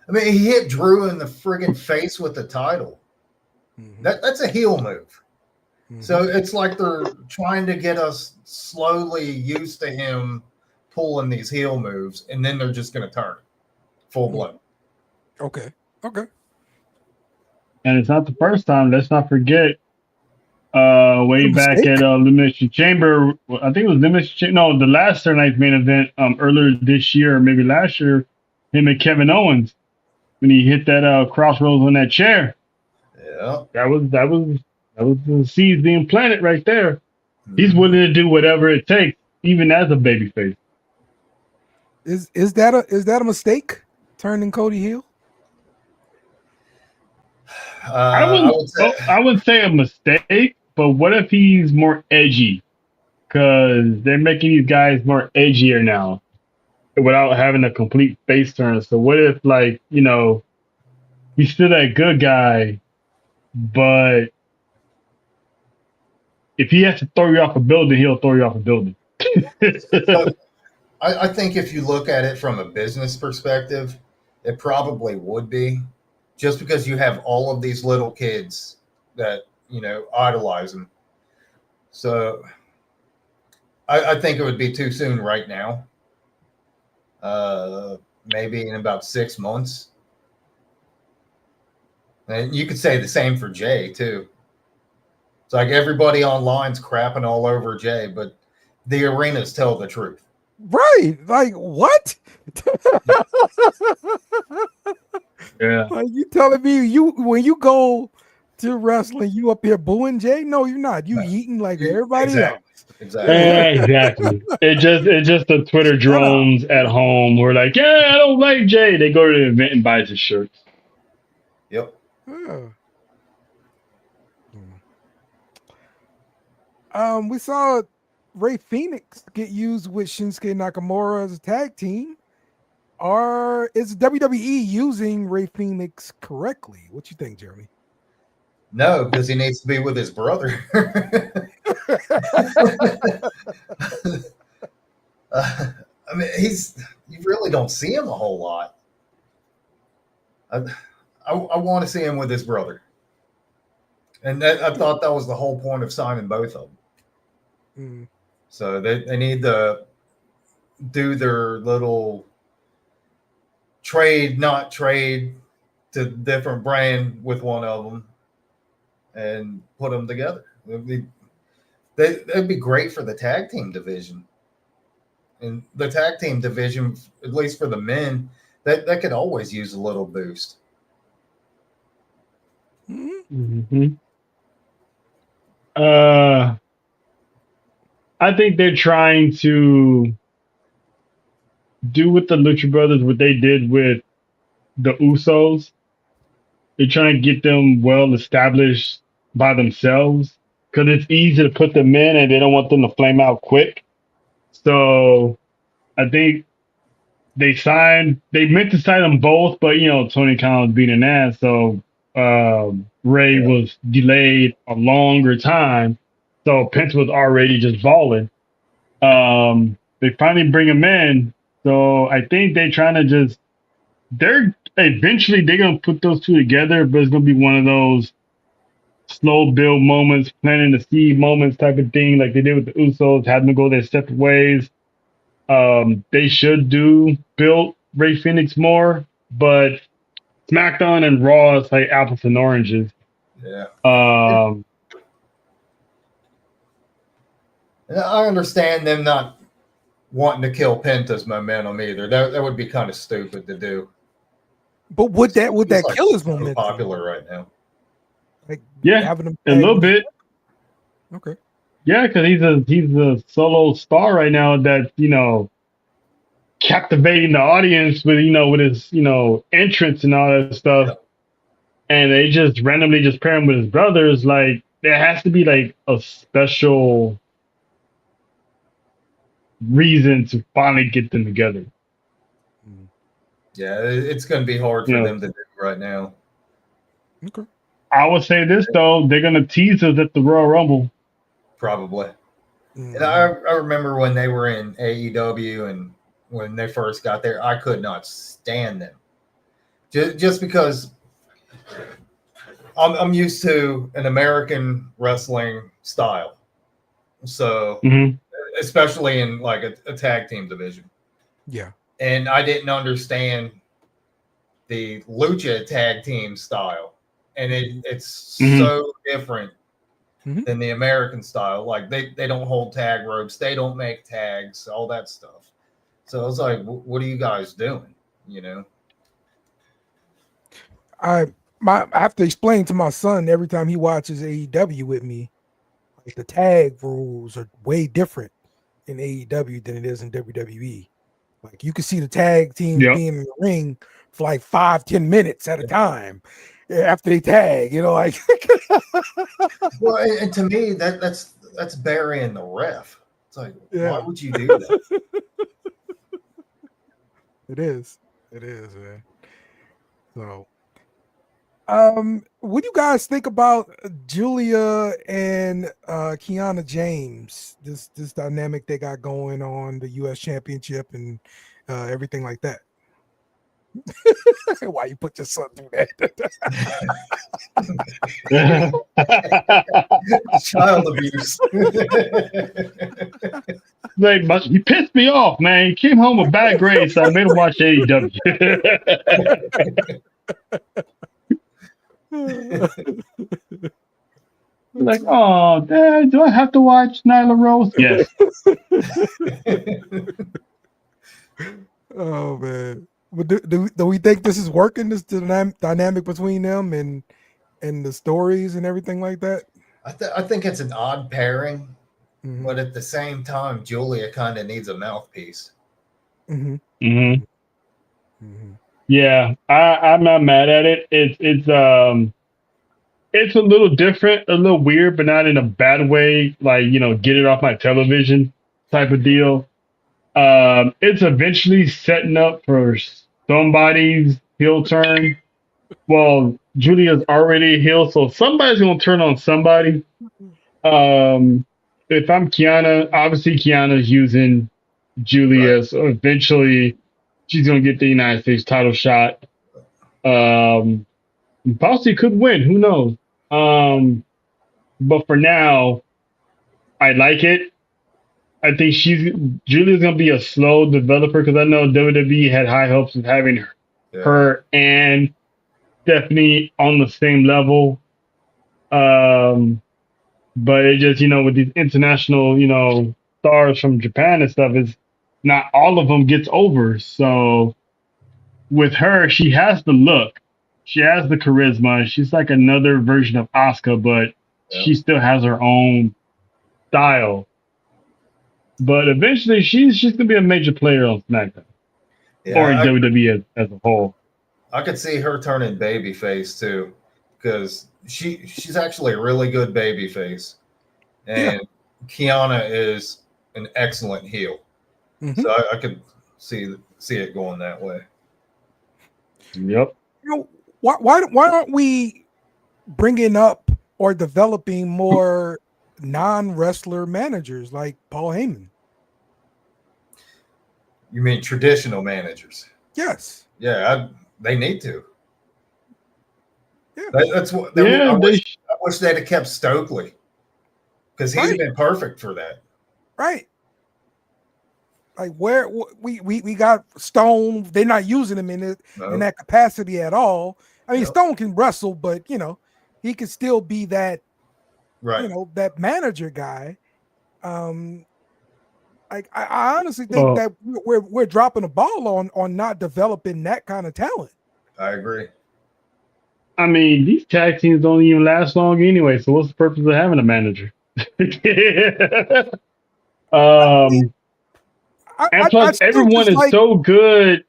I mean, he hit Drew in the friggin' face with the title. Mhm. That's a heel move. Mhm. So it's like they're trying to get us slowly used to him pulling these heel moves, and then they're just going to turn full blown. Okay. And it's not the first time. Let's not forget. Way back Mistake? at Elimination Chamber, I think it was Elimination Chamber. No, the last Saturday Night's main event earlier this year, or maybe last year, him and Kevin Owens when he hit that crossroads on that chair. Yeah. That was the seeds being planted right there. He's willing to do whatever it takes, even as a babyface. Is that a mistake? Turning Cody heel? I would say, I wouldn't say a mistake, but what if he's more edgy? Because they're making these guys more edgier now without having a complete face turn. So what if, like, he's still that good guy, but if he has to throw you off a building, he'll throw you off a building. I think if you look at it from a business perspective, it probably would be, just because you have all of these little kids that idolize him. So I think it would be too soon right now. Maybe in about 6 months. And you could say the same for Jay too. It's like everybody online's crapping all over Jay, but the arenas tell the truth. Right. Like what? Yeah. Like you telling me when you go to wrestling, you up here booing Jay? No, you're not. You eating like everybody else. Exactly. Exactly. It's just the Twitter drones at home who are like, yeah, I don't like Jay. They go to the event and buy his shirts. Yep. Yeah. We saw Ray Phoenix get used with Shinsuke Nakamura as a tag team. Is WWE using Ray Phoenix correctly? What you think, Jeremy? No, because he needs to be with his brother. I mean, you really don't see him a whole lot. I want to see him with his brother. And I thought that was the whole point of signing both of them. Mm. So they need to do their little trade, not trade to different brand with one of them and put them together. That'd be great for the tag team division. And the tag team division, at least for the men, that could always use a little boost. Mm-hmm. I think they're trying to do with the Lucha Brothers what they did with the Usos. They're trying to get them well established by themselves because it's easy to put them in and they don't want them to flame out quick. So I think they meant to sign them both, but Tony Khan was being an ass, so Ray was delayed a longer time. So Pence was already just balling. They finally bring him in, so I think they're trying to they're gonna put those two together, but it's gonna be one of those slow build moments, planting the seed moments type of thing, like they did with the Usos, having to go their separate ways. They should build Ray Phoenix more, but SmackDown and Raw is like apples and oranges. Yeah. Um, And I understand them not wanting to kill Penta's momentum either. That would be kind of stupid to do. But would that He's like kill his so momentum? popular right now. Like yeah, having him a little bit. Okay. Yeah, because he's a solo star right now that captivating the audience with with his entrance and all that stuff. Yeah. And they just randomly just pair him with his brothers. Like there has to be like a special reason to finally get them together. Yeah, it's going to be hard for them to do right now. Okay. I would say this though, they're gonna tease us at the Royal Rumble. Probably. Mm-hmm. And I remember when they were in AEW and when they first got there, I could not stand them. Just because I'm used to an American wrestling style. So, especially in like a tag team division. Yeah. And I didn't understand the lucha tag team style. And it's so different than the American style. Like they don't hold tag ropes. They don't make tags, all that stuff. So I was like, what are you guys doing? I have to explain to my son every time he watches AEW with me, like the tag rules are way different in AEW than it is in WWE. Like you can see the tag teams being in the ring for like 5-10 minutes at a time after they tag, like. Well, and to me, that's burying the ref. It's like, why would you do that? It is, man. So, what do you guys think about Julia and Kiana James? This dynamic they got going on the U.S. Championship and everything like that. Why you put your son through that? Child abuse. Like, he pissed me off, man. He came home with bad grades, so I made him watch AEW. Like, oh, Dad, do I have to watch Nyla Rose? Yes. Oh man. But do we think this is working? This dynamic between them and the stories and everything like that? I think it's an odd pairing, but at the same time, Julia kind of needs a mouthpiece. Yeah, I'm not mad at it. It's a little different, a little weird, but not in a bad way. Like get it off my television type of deal. It's eventually setting up for somebody's heel turn. Well, Julia's already a heel, so somebody's gonna turn on somebody. If I'm Kiana, obviously Kiana's using Julia, so eventually she's gonna get the United States title shot. Possibly could win, who knows? But for now, I like it. I think Julia's gonna be a slow developer because I know WWE had high hopes of having her and Stephanie on the same level. But it just with these international stars from Japan and stuff, is not all of them gets over. So with her, she has the look, she has the charisma. She's like another version of Asuka, but she still has her own style. But eventually, she's gonna be a major player on SmackDown or in WWE as a whole. I could see her turning babyface too, because she's actually a really good babyface, and Kiana is an excellent heel. Mhm. So I could see it going that way. Yep. You know, why aren't we bringing up or developing more non-wrestler managers like Paul Heyman? You mean traditional managers? Yes. Yeah, they need to. Yeah. That's what. Yeah, I wish they'd have kept Stokely because he'd have Right. been perfect for that. Right. Like where we got Stone, they're not using him in No. that capacity at all. I mean, Yep. Stone can wrestle, but he can still be that Right. that manager guy. Like I honestly think Well, that we're dropping the ball on not developing that kind of talent. I agree. I mean, these tag teams don't even last long anyway. So what's the purpose of having a manager? um, and I plus, still everyone just is like so good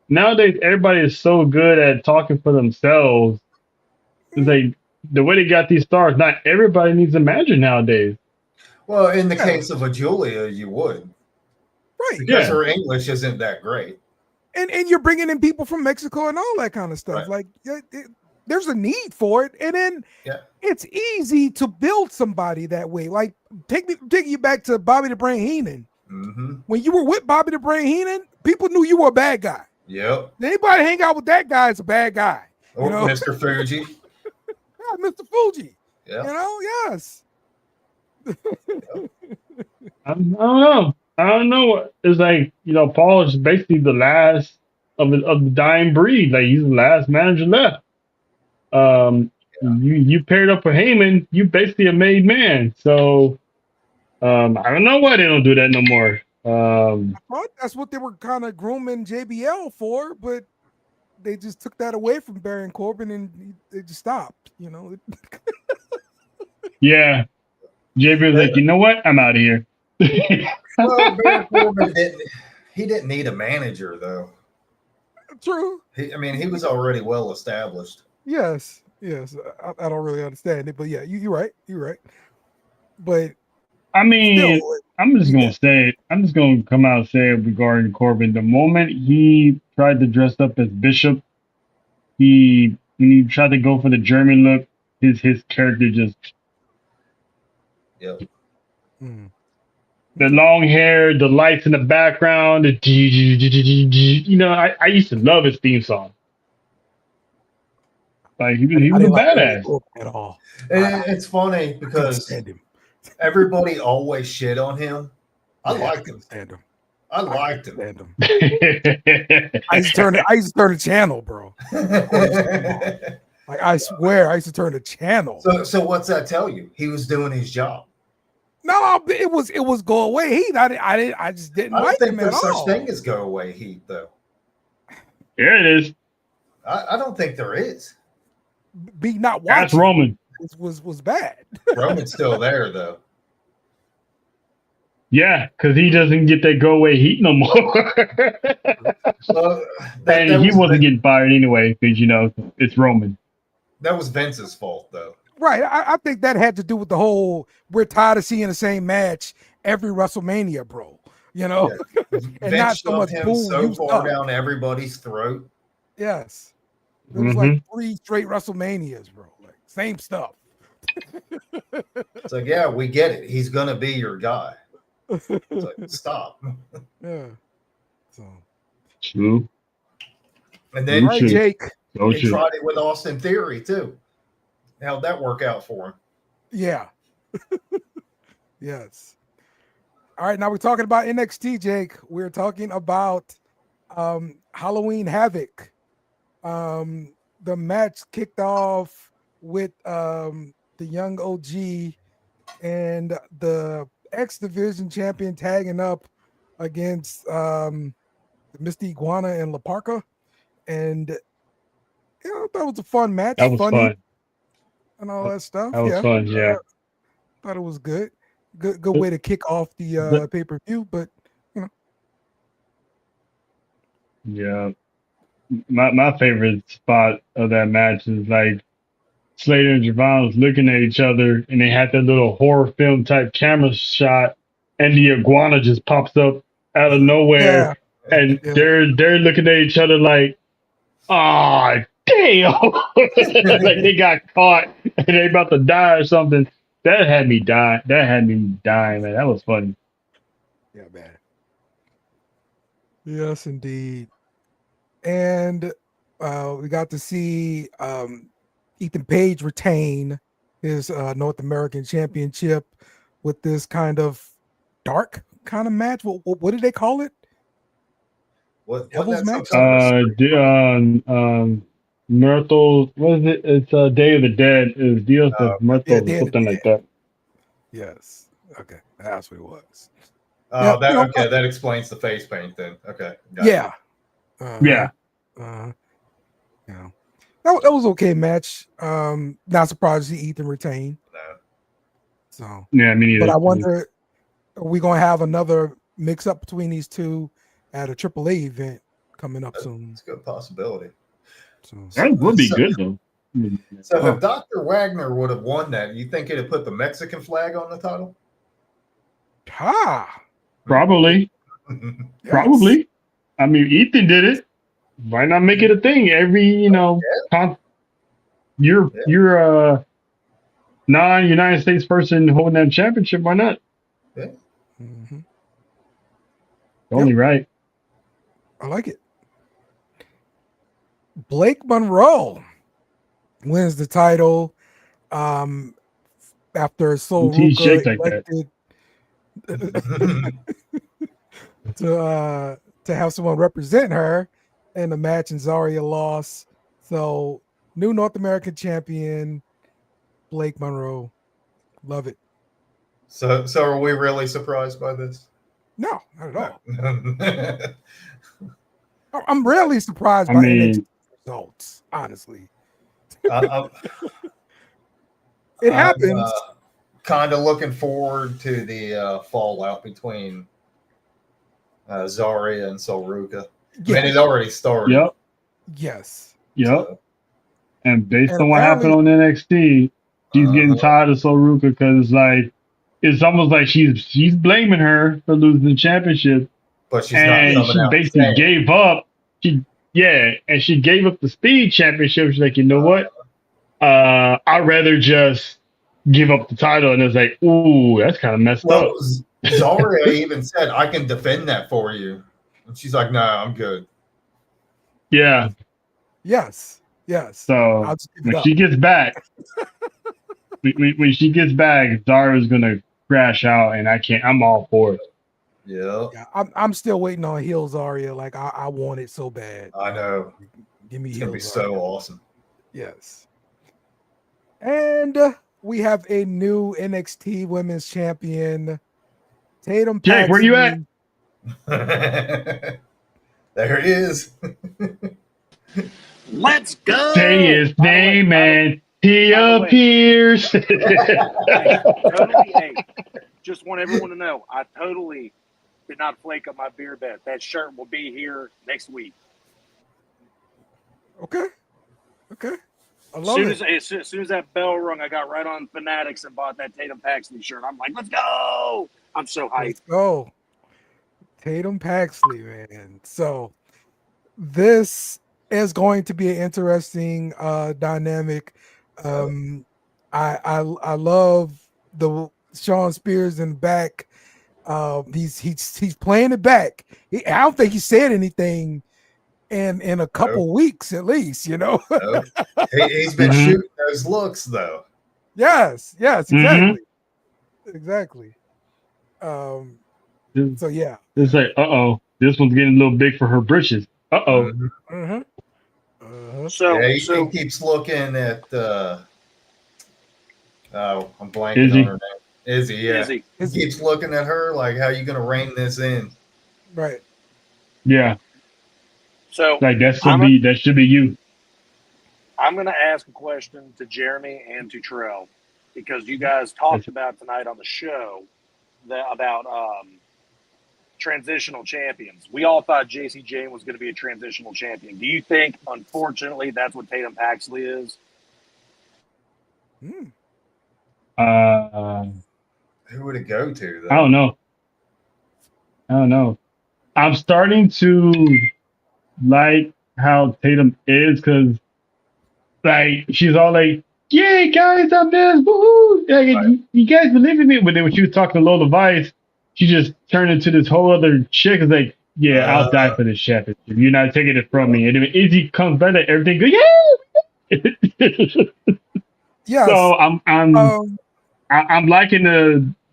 nowadays. Everybody is so good at talking for themselves. It's like the way they got these stars. Not everybody needs a manager nowadays. Well, in the Yeah. case of a Julia, you would, right. because Yeah. her English isn't that great. And you're bringing in people from Mexico and all that kind of stuff. Right. Like there's a need for it, and then it's easy to build somebody that way. Like take you back to Bobby the Brain Heenan. Mm-hmm. When you were with Bobby the Brain Heenan, people knew you were a bad guy. Yep. Anybody hang out with that guy is a bad guy. Or Mr. Fuji. Yeah, Mr. Fuji. Yeah. Yes. I don't know. I don't know. It's like, Paul is basically the last of the dying breed. Like he's the last manager left. You paired up with Heyman, you basically a made man. So I don't know why they don't do that no more. I thought that's what they were kind of grooming JBL for, but they just took that away from Baron Corbin and they just stopped, Yeah. JB was like, you know what? I'm out of here. Well, Baron Corbin didn't need a manager though. True. He was already well established. Yes. I don't really understand it, but yeah, you're right. You're right. But I mean, still, I'm just gonna say it. I'm just gonna come out and say it regarding Corbin. The moment he tried to dress up as Bishop, when he tried to go for the German look, his character just Yep. the long hair, the lights in the background, I used to love his theme song. Like he was a badass. At all. It's funny because everybody always shit on him. I liked him. I liked him. I used to turn the channel, bro. Like I swear, I used to turn the channel. So what's that tell you? He was doing his job. No, it was go away heat. I just didn't I don't like think him at there's all. such thing as go away heat, though. There it is. I don't think there is. Be not watching. That's Roman. Was bad. Roman's still there though. Yeah, because he doesn't get that go away heat no more. And he wasn't getting fired anyway because it's Roman. That was Vince's fault though. Right. I think that had to do with the whole we're tired of seeing the same match every WrestleMania, bro. And Vince not so much him boom. so far down everybody's throat. Yes. It was like 3 straight WrestleManias, bro. Like same stuff. It's like, yeah, we get it. He's gonna be your guy. It's like, stop. Yeah. So True. And then all right, Jake. He tried it with Austin Theory too. How'd that work out for him? Yeah. Yes. All right, now we're talking about NXT, Jake. We're talking about Hallowe'en Havoc. The match kicked off with the young OG and the X Division champion tagging up against Misty Iguana and La Parca. And that was a fun match. That was funny fun. And all that stuff. That was fun, yeah. Thought it was good. Good way to kick off the pay-per-view, but Yeah. My favorite spot of that match is like Slater and Javon was looking at each other and they had that little horror film type camera shot and the iguana just pops up out of nowhere, and Yeah. they're looking at each other like, "Ah, damn!" Like they got caught and they about to die or something. That had me die. That had me dying, man. That was funny. Yeah, man. Yes, indeed. And we got to see Ethan Page retain his North American Championship with this kind of dark kind of match. What did they call it? Wasn't Devil's that some match? kind of a Myrtle. What is it? It's Day of the Dead. Is Dios of Yeah, Myrtle, Day of the something like Dead. that. Yes. Okay, that's what it was. Oh, Yeah, okay. That explains the face paint then. Okay. Yeah. Yeah. Yeah. That was okay match. Not surprised to see Ethan retain. No. So, Yeah, me neither. but I wonder, are we gonna have another mix up between these two at a AAA event coming up soon? It's a good possibility. So, That would be good though. So if Dr. Wagner would have won that, you think it'd have put the Mexican flag on the title? Probably. yes. Probably. I mean, Ethan did it. Why not make it a thing? Every you're a non-United States person holding that championship. Why not? Yeah. Mhm. Only right. I like it. Blake Monroe wins the title after Sol He Ruka shakes like that. elected to have someone represent her in the match, and Zarya lost. So new North American champion Blake Monroe. Love it. So are we really surprised by this? No, not at all. No. I'm rarely surprised I by mean- NXT results, honestly. I'm It happens. Kind of looking forward to the fallout between Zarya and Sol Ruka. I mean, it already started. Yep. Yes. Yep. So, And based And on what happened on NXT, she's getting tired of Sol Ruka because it's almost like she's blaming her for losing the championship. but she's And not she coming out basically saying, gave up. She gave up the speed championship. She's like, you know what? I'd rather just give up the title. And it's like, ooh, that's kind of messed up. Zarya even said, I can defend that for you. And she's like, no, I'm good. Yeah. Yes. So I'll just give it when up. she gets back, when she gets back, Zara's gonna crash out, and I'm all for it. Yeah. I'm still waiting on heel Zarya. Like I want it so bad. I know. Give me It's heel going to be Zarya. so awesome. Yes. And we have a new NXT Women's Champion, Tatum Jake, where you at? There it is. Let's go. Say his name, and he by the way- appears. Totally. Hey, just want everyone to know, I totally did not flake up my beer bet. That shirt will be here next week. Okay. I love it. As soon as that bell rung, I got right on Fanatics and bought that Tatum Paxley shirt. I'm like, let's go. I'm so hyped. Let's go. Tatum Paxley, man. So this is going to be an interesting dynamic. I love the Sean Spears in the back. He's playing it back. I don't think he said anything in a couple weeks at least, you know. He's been shooting those looks though. Yes, exactly. Exactly. So yeah. It's like, this one's getting a little big for her britches. So he keeps looking at I'm blanking Izzy. on her name. Izzy, yeah. Izzy. He keeps looking at her like, how you gonna rein this in? Right. Yeah. So Like that should be you. I'm going to ask a question to Jeremy and to Terrell because you guys talked about tonight on the show about transitional champions. We all thought JC Jane was going to be a transitional champion. Do you think, unfortunately, that's what Tatum Paxley is? Who would it go to, though? I don't know. I'm starting to like how Tatum is because like she's all like, "Yeah, guys, I'm this, woohoo! Like, you guys believe in me." But then when she was talking to Lola Vice, she just turned into this whole other chick. It's like, "Yeah, I'll die for this championship. You're not taking it from me." And then when Izzy comes back, like, everything goes, "Yeah!" Yes. So I'm liking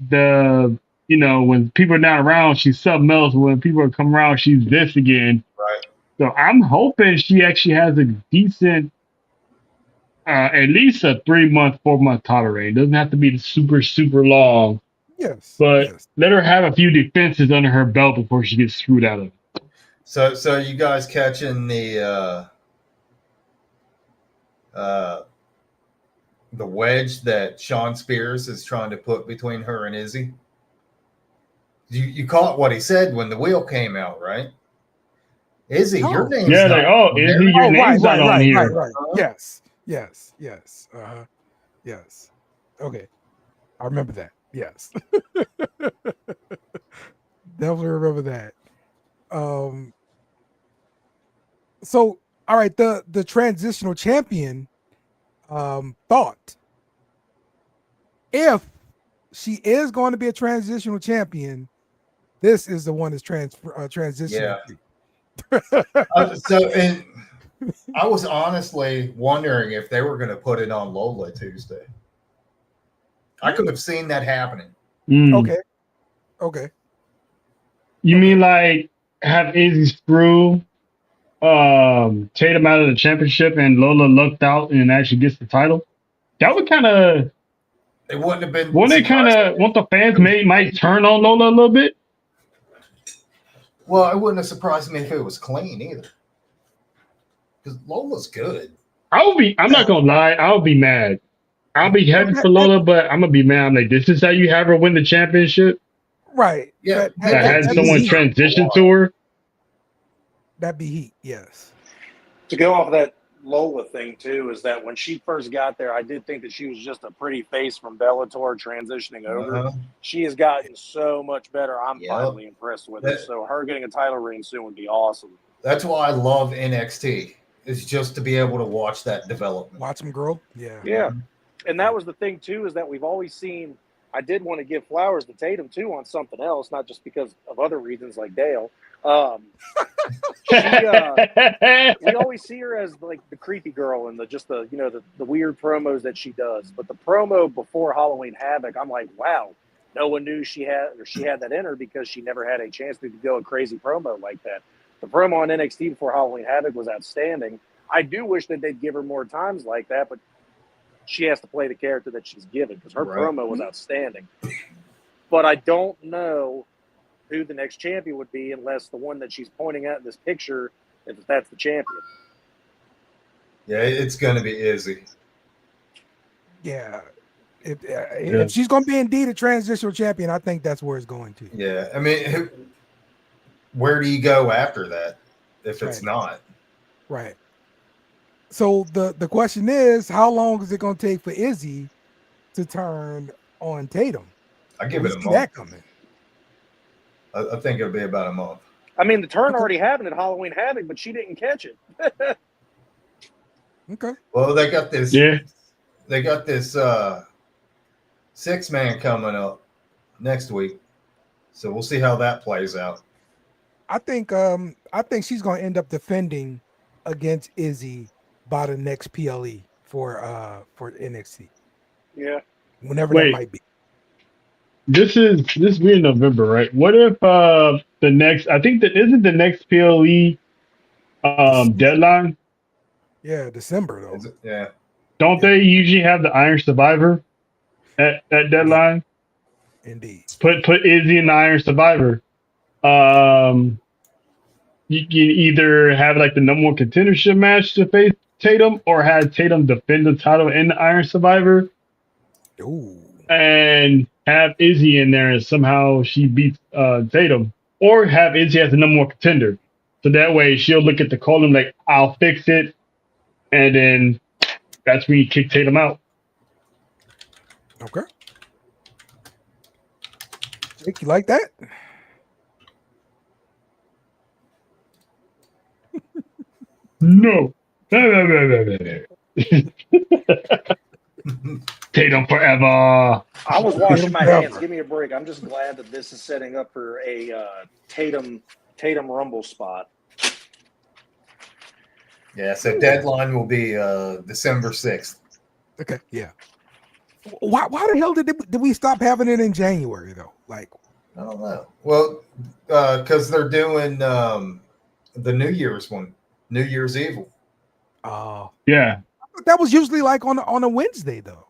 the when people are not around, she's something else. When people are coming around, she's this again. Right. So I'm hoping she actually has a decent, at least a 3 month, 4 month title reign. Doesn't have to be super super long, Yes. but Yes. let her have a few defenses under her belt before she gets screwed out of it. So you guys catching the wedge that Sean Spears is trying to put between her and Izzy? You caught what he said when the wheel came out, right? Izzy, your name's Yeah, not like, Izzy, your name's not on here. Right. Yes. Yes. Okay. I remember that. Yes. Definitely remember that. So all right, the transitional champion thought, if she is going to be a transitional champion, this is the one that's transitioning. And I was honestly wondering if they were going to put it on Lola Tuesday. I could have seen that happening. Okay. You mean like have Izzy screw Tatum out of the championship and Lola lucked out and actually gets the title? That would kind of. It wouldn't have been. Won't it kind of want the fans might turn on Lola a little bit? Well, it wouldn't have surprised me if it was clean either. Because Lola's good. I'm not gonna lie, I'll be mad. I'll be happy for Lola, but I'm gonna be mad. I'm like, this is how you have her win the championship? Right. Yeah. That had someone transition to her. That'd be heat, yes. To go off that Lola thing too, is that when she first got there, I did think that she was just a pretty face from Bellator transitioning over. She has gotten so much better. I'm finally impressed with her. So her getting a title reign soon would be awesome. That's why I love NXT. Is just to be able to watch that development. Watch them grow. Yeah. And that was the thing too, is that we've always seen. I did want to give flowers to Tatum too on something else, not just because of other reasons like Dale. We always see her as like the creepy girl and the weird promos that she does. But the promo before Hallowe'en Havoc, I'm like, wow, no one knew she had that in her because she never had a chance to go a crazy promo like that. The promo on NXT before Hallowe'en Havoc was outstanding. I do wish that they'd give her more times like that, but she has to play the character that she's given because her promo was outstanding. But I don't know who the next champion would be unless the one that she's pointing at in this picture, if that's the champion. Yeah, it's going to be Izzy. Yeah. If she's going to be indeed a transitional champion, I think that's where it's going to. Yeah. I mean, where do you go after that if it's not? Right. So the question is, how long is it going to take for Izzy to turn on Tatum? I give it a month. That coming. I think it'll be about a month. I mean, the turn already happened at Hallowe'en Havoc, but she didn't catch it. Okay. Well, they got this. Yeah. They got this 6-man coming up next week, so we'll see how that plays out. I think she's going to end up defending against Izzy by the next PLE for NXT. Yeah. Whenever that might be. This be in November, right? What if the next? I think that isn't the next PLE deadline. Yeah, December though. Yeah. Don't they usually have the Iron Survivor at deadline? Indeed. Put Izzy in the Iron Survivor. You can either have like the number one contendership match to face Tatum, or have Tatum defend the title in the Iron Survivor. Ooh. And have Izzy in there and somehow she beats Tatum, or have Izzy as the number one contender. So that way she'll look at the column like, I'll fix it, and then that's when you kick Tatum out. Okay. Jake, you like that? No. Tatum forever. I was washing my Tatum hands. forever. Give me a break. I'm just glad that this is setting up for a Tatum Rumble spot. Yeah, so deadline will be December 6th. Okay, yeah. Why the hell did we stop having it in January though? Like, I don't know. Well, because they're doing the New Year's one, New Year's Evil. Yeah, that was usually like on a Wednesday though.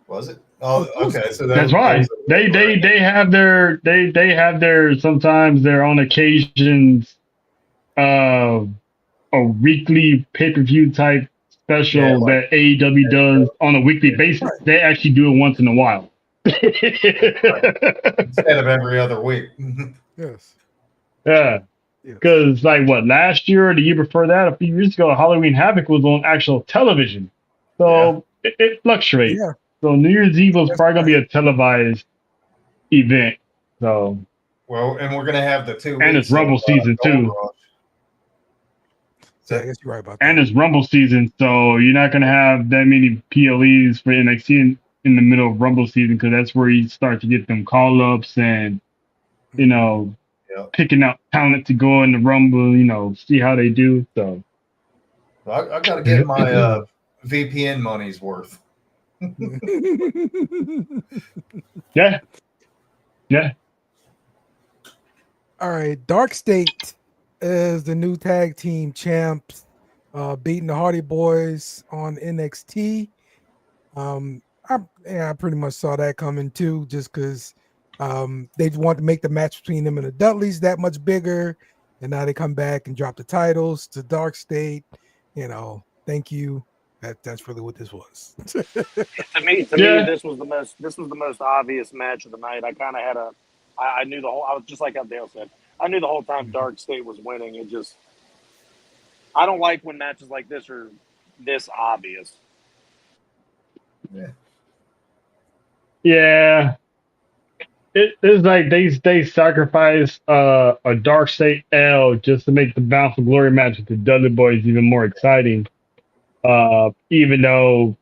Was it? Oh, okay. So that's right. They have their sometimes they're on occasions a weekly pay-per-view type special that AEW does on a weekly basis. Right. They actually do it once in a while. Instead of every other week. Yes. Yeah. Because like last year or the year before that, a few years ago, Halloween Havoc was on actual television. So it fluctuates. Yeah. So New Year's Eve is probably gonna be a televised event. So well, and we're gonna have the 2 weeks. And it's Rumble season too. So, I guess you're right about that. And it's Rumble season, so you're not gonna have that many PLEs for NXT in the middle of Rumble season because that's where you start to get them call ups and picking out talent to go in the Rumble, see how they do. So I got to get my VPN money's worth. Yeah. All right, Dark State is the new tag team champs, beating the Hardy Boys on NXT. I pretty much saw that coming too, just because they want to make the match between them and the Dudleys that much bigger, and now they come back and drop the titles to Dark State. Thank you. That's really what this was. To me, this was the most obvious match of the night. I kind of had I knew I was just like how Dale said. I knew the whole time Dark State was winning. I don't like when matches like this are this obvious. Yeah. It's like they sacrifice a Dark State L just to make the Bound for Glory match with the Dudley Boys even more exciting. Even though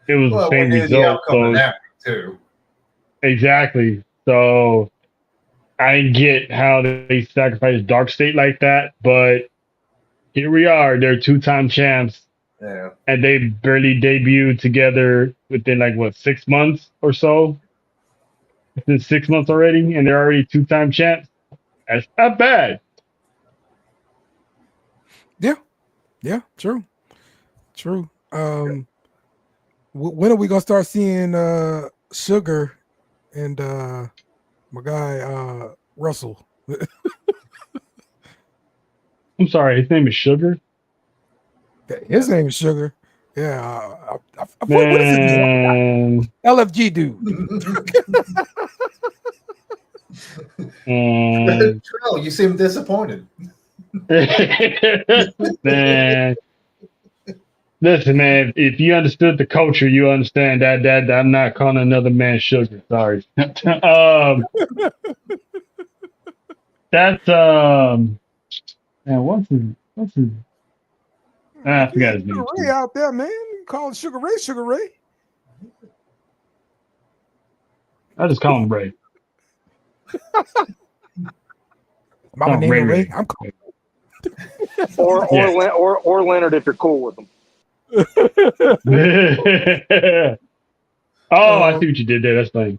it was the same result. So, too. Exactly. So I get how they sacrifice Dark State like that, but here we are. They're 2-time champs. Yeah. And they barely debuted together within 6 months or so. Within 6 months already, and they're already 2-time champs. That's not bad. Yeah, true. When are we gonna start seeing Sugar and my guy Russell? I'm sorry, his name is Sugar. His name is Sugar. Yeah, what is his name? LFG dude. Trell, you seem disappointed. Man, listen, man. If you understood the culture, you understand that I'm not calling another man Sugar. Sorry. That's man. What's his? I forgot his name. Sugar Ray out there, man. You call him Sugar Ray. I just call him Ray. Mama name him Ray. I'm calling. Or Leonard if you're cool with him. Oh, I see what you did there. That's funny.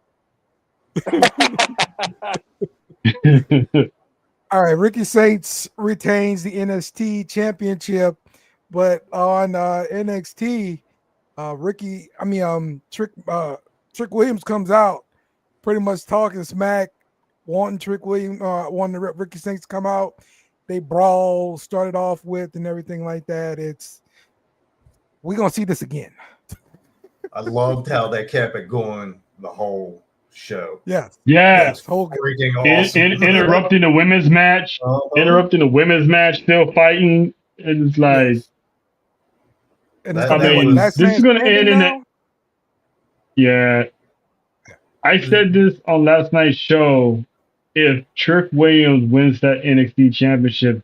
All right, Ricky Saints retains the NXT championship, but on NXT, Trick Williams comes out pretty much talking smack, wanting Ricky Saints to come out. They brawl, started off with, and everything like that. We're gonna see this again. I loved how they kept it going the whole show. Yes. Freaking awesome. Interrupting the women's match. Still fighting. It's like, this is going to end in it. Yeah. I said this on last night's show. If Trick Williams wins that NXT championship,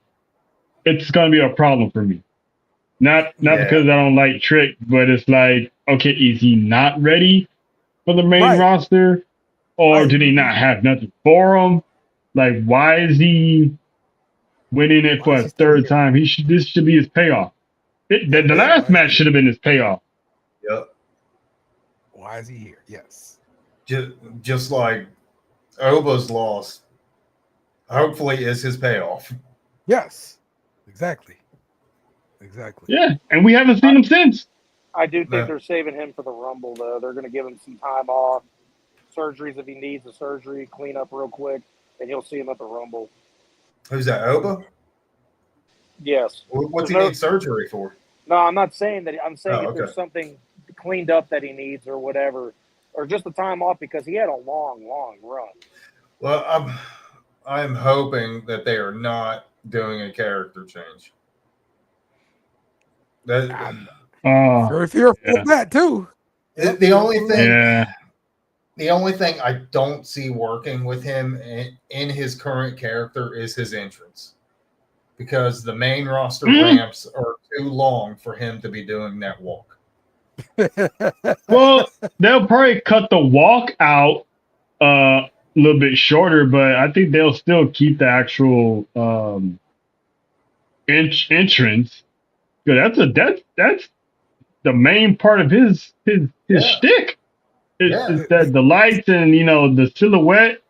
it's going to be a problem for me. Not because I don't like Trick, but it's like, okay, is he not ready for the main roster, or do they not have nothing for him? Like, why is he winning it for a third time? This should be his payoff. The last match should have been his payoff. Yep. Why is he here? Yes. Just like Oba's loss, hopefully is his payoff. Yes. Exactly. Yeah, and we haven't seen him since. I do think they're saving him for the Rumble, though. They're going to give him some time off, surgeries if he needs a surgery, clean up real quick, and you'll see him at the Rumble. Who's that, Oba? Yes. What's he need surgery for? No, I'm not saying that. I'm saying if okay. there's something cleaned up that he needs or whatever, or just the time off because he had a long run. Well, I'm hoping that they are not doing a character change. Very fearful of that too. The only thing I don't see working with him in his current character is his entrance, because the main roster ramps are too long for him to be doing that walk. Well, they'll probably cut the walk out a little bit shorter, but I think they'll still keep the actual entrance. That's the main part of his shtick. It's that the lights and the silhouette.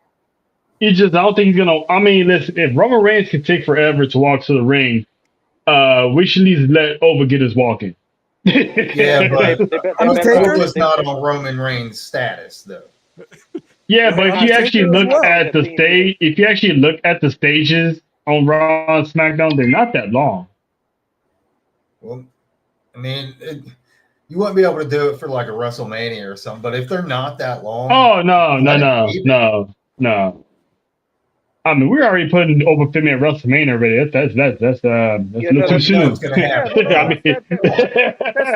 I don't think he's gonna. I mean, listen, if Roman Reigns can take forever to walk to the ring, we should at least let Over get his walking. Yeah, but Oba's not on Roman Reigns' status though. Yeah, but if you actually look at the stage, if you actually look at the stages on Raw and SmackDown, they're not that long. Well, I mean, you wouldn't be able to do it for like a WrestleMania or something, but if they're not that long, oh no. I mean, we're already putting over 50 at WrestleMania already. That's a little too soon. That's the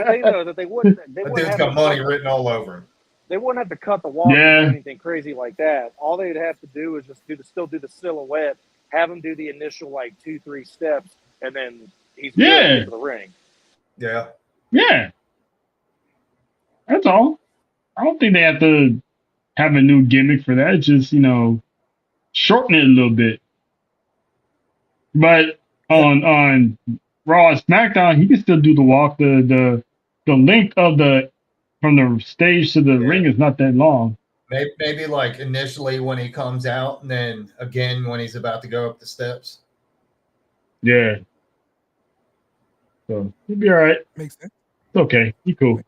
thing, though, that they wouldn't. That dude's got money written all over him. They wouldn't have to cut the walk or anything crazy like that. All they'd have to do is just still do the silhouette, have him do the initial 2-3 steps, and then he's good to the ring. Yeah. That's all. I don't think they have to have a new gimmick for that. Just shorten it a little bit. But on Raw and SmackDown, he can still do the walk. The length of from the stage to the ring is not that long. Maybe like initially when he comes out, and then again when he's about to go up the steps. Yeah. So he'll be all right. Makes sense. It's okay. He cool.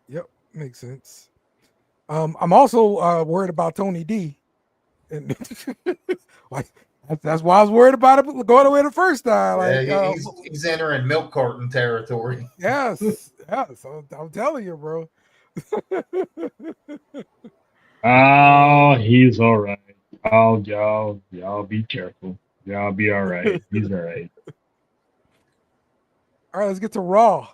Yep, makes sense. I'm also worried about Tony D. And that's why I was worried about it going away the first time. He's entering milk carton territory. Yes. I'm telling you, bro. Oh, he's all right. Oh, y'all be careful. Y'all be all right. He's all right. All right, let's get to Raw.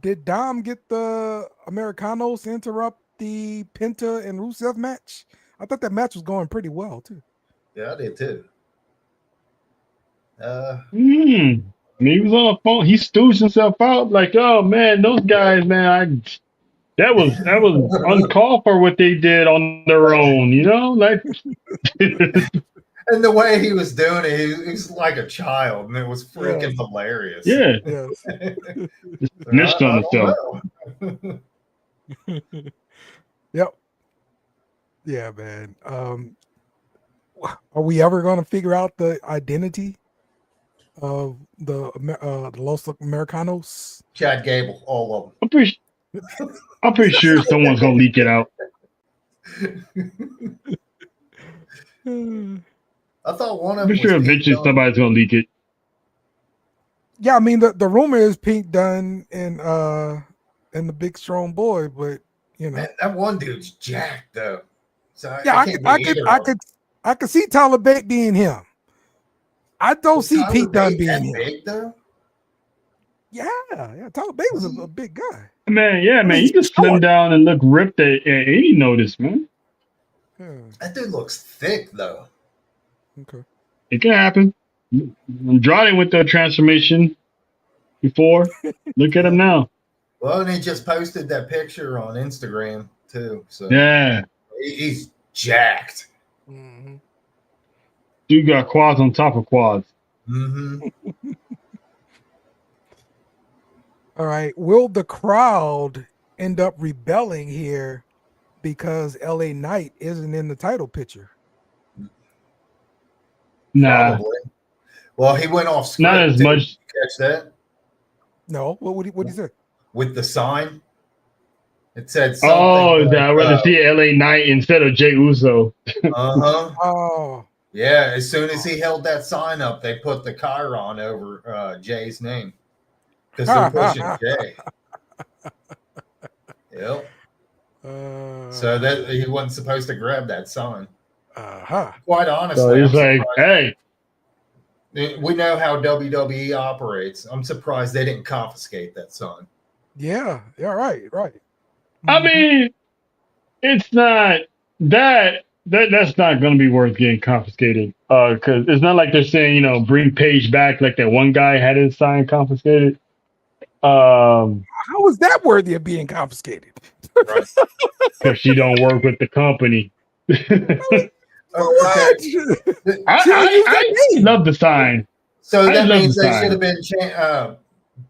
Did Dom get the Americanos to interrupt the Penta and Rusev match? I thought that match was going pretty well too. Yeah, I did too. He was on the phone. He stooged himself out like, oh man, those guys, man, that was uncalled for what they did on their own, like. And the way he was doing it, he was like a child, and it was freaking hilarious. Yeah. Yes. Snitched on himself. Yep. Yeah, man. Are we ever going to figure out the identity of the Los Americanos? Chad Gable, all of them. I'm pretty sure someone's going to leak it out. I thought one of I'm them. sure eventually somebody's going to leak it. Yeah, I mean the rumor is Pink Dunne and the Big Strong Boy, but Man, that one dude's jacked though. So I could see Tyler Bate being him. I don't see Pete Dunne being him. Big though? Yeah. Tyler Bate was a big guy. Man, you can slim down and look ripped at any notice, man. That dude looks thick though. Okay. It can happen. Andrade went through a transformation before. Look at him now. Well, and he just posted that picture on Instagram too. So Yeah. he's jacked. Mm-hmm. Dude got quads on top of quads. Mm-hmm. All right. Will the crowd end up rebelling here because LA Knight isn't in the title picture? Nah, Probably. Well, he went off script. not as Did much. you catch that? No. What did he say? With the sign, it said something. Oh, like, I'd rather see LA Knight instead of Jey Uso. Uh-huh. Oh. Yeah, as soon as he held that sign up, they put the chyron over Jay's name because they're pushing Jay. Yep. So that he wasn't supposed to grab that sign. Quite honestly, So he's like, hey. We know how WWE operates. I'm surprised they didn't confiscate that sign. Yeah. Yeah. Right. I mean, it's not that's not going to be worth getting confiscated. Because it's not like they're saying, bring Paige back like that one guy had his sign confiscated. How is that worthy of being confiscated? Right. Because she don't work with the company. What? I love the sign. So I that love means the they sign. should have been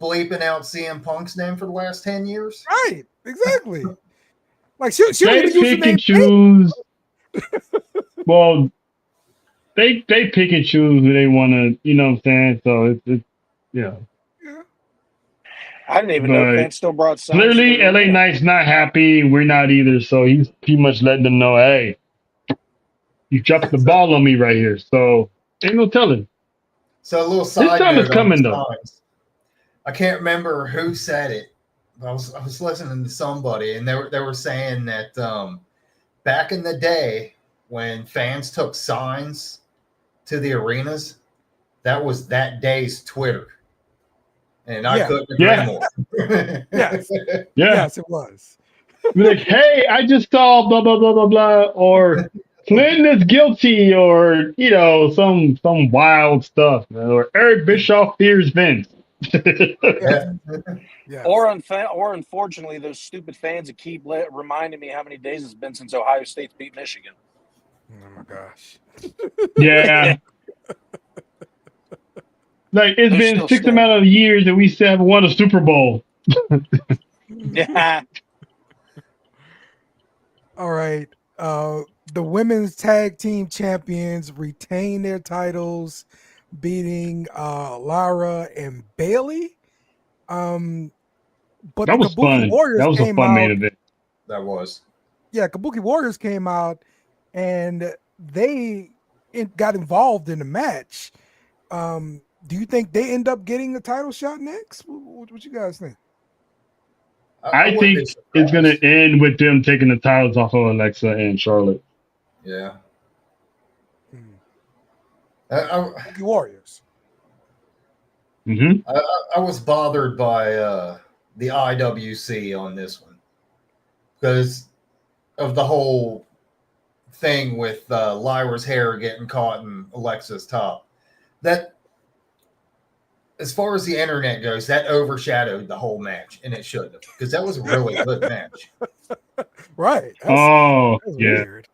bleeping out CM Punk's name for the last 10 years. Right, exactly. Like she They use the pick name and choose. Well, they pick and choose who they want to. You know what I'm saying? So it's yeah. I didn't even know But fans still brought signs. clearly, to the LA arena. Knight's not happy. We're not either. So he's pretty much letting them know, hey, you dropped the ball on me right here. So ain't no telling. So a little side time note is coming, on though. signs. I can't remember who said it. I was listening to somebody, and they were saying that back in the day when fans took signs to the arenas, that was that day's Twitter. And I couldn't agree more. Yes. Yeah. Yes, it was. Be like, hey, I just saw blah blah blah blah blah, or Clinton is guilty, or some wild stuff, or Eric Bischoff fears Vince. Yeah. Yes. Or unfortunately, those stupid fans that keep reminding me how many days it's been since Ohio State's beat Michigan. Oh my gosh. Yeah. Like it's They're been still 6 staying. amount of years that we still haven't won a Super Bowl. Yeah. All right. The women's tag team champions retain their titles, beating Lara and Bailey. But That the was Kabuki fun. Warriors That was a came fun out. main event. That was. Yeah, Kabuki Warriors came out and they got involved in the match. Do you think they end up getting a title shot next? What you guys think? I wouldn't think be it's surprised. going to end with them taking the titles off of Alexa and Charlotte. Yeah. Kabuki Warriors. Mm-hmm. I was bothered by the IWC on this one because of the whole thing with Lyra's hair getting caught in Alexa's top. That, as far as the internet goes, that overshadowed the whole match, and it shouldn't have, because that was a really good match. Right. Oh, That's yeah. weird.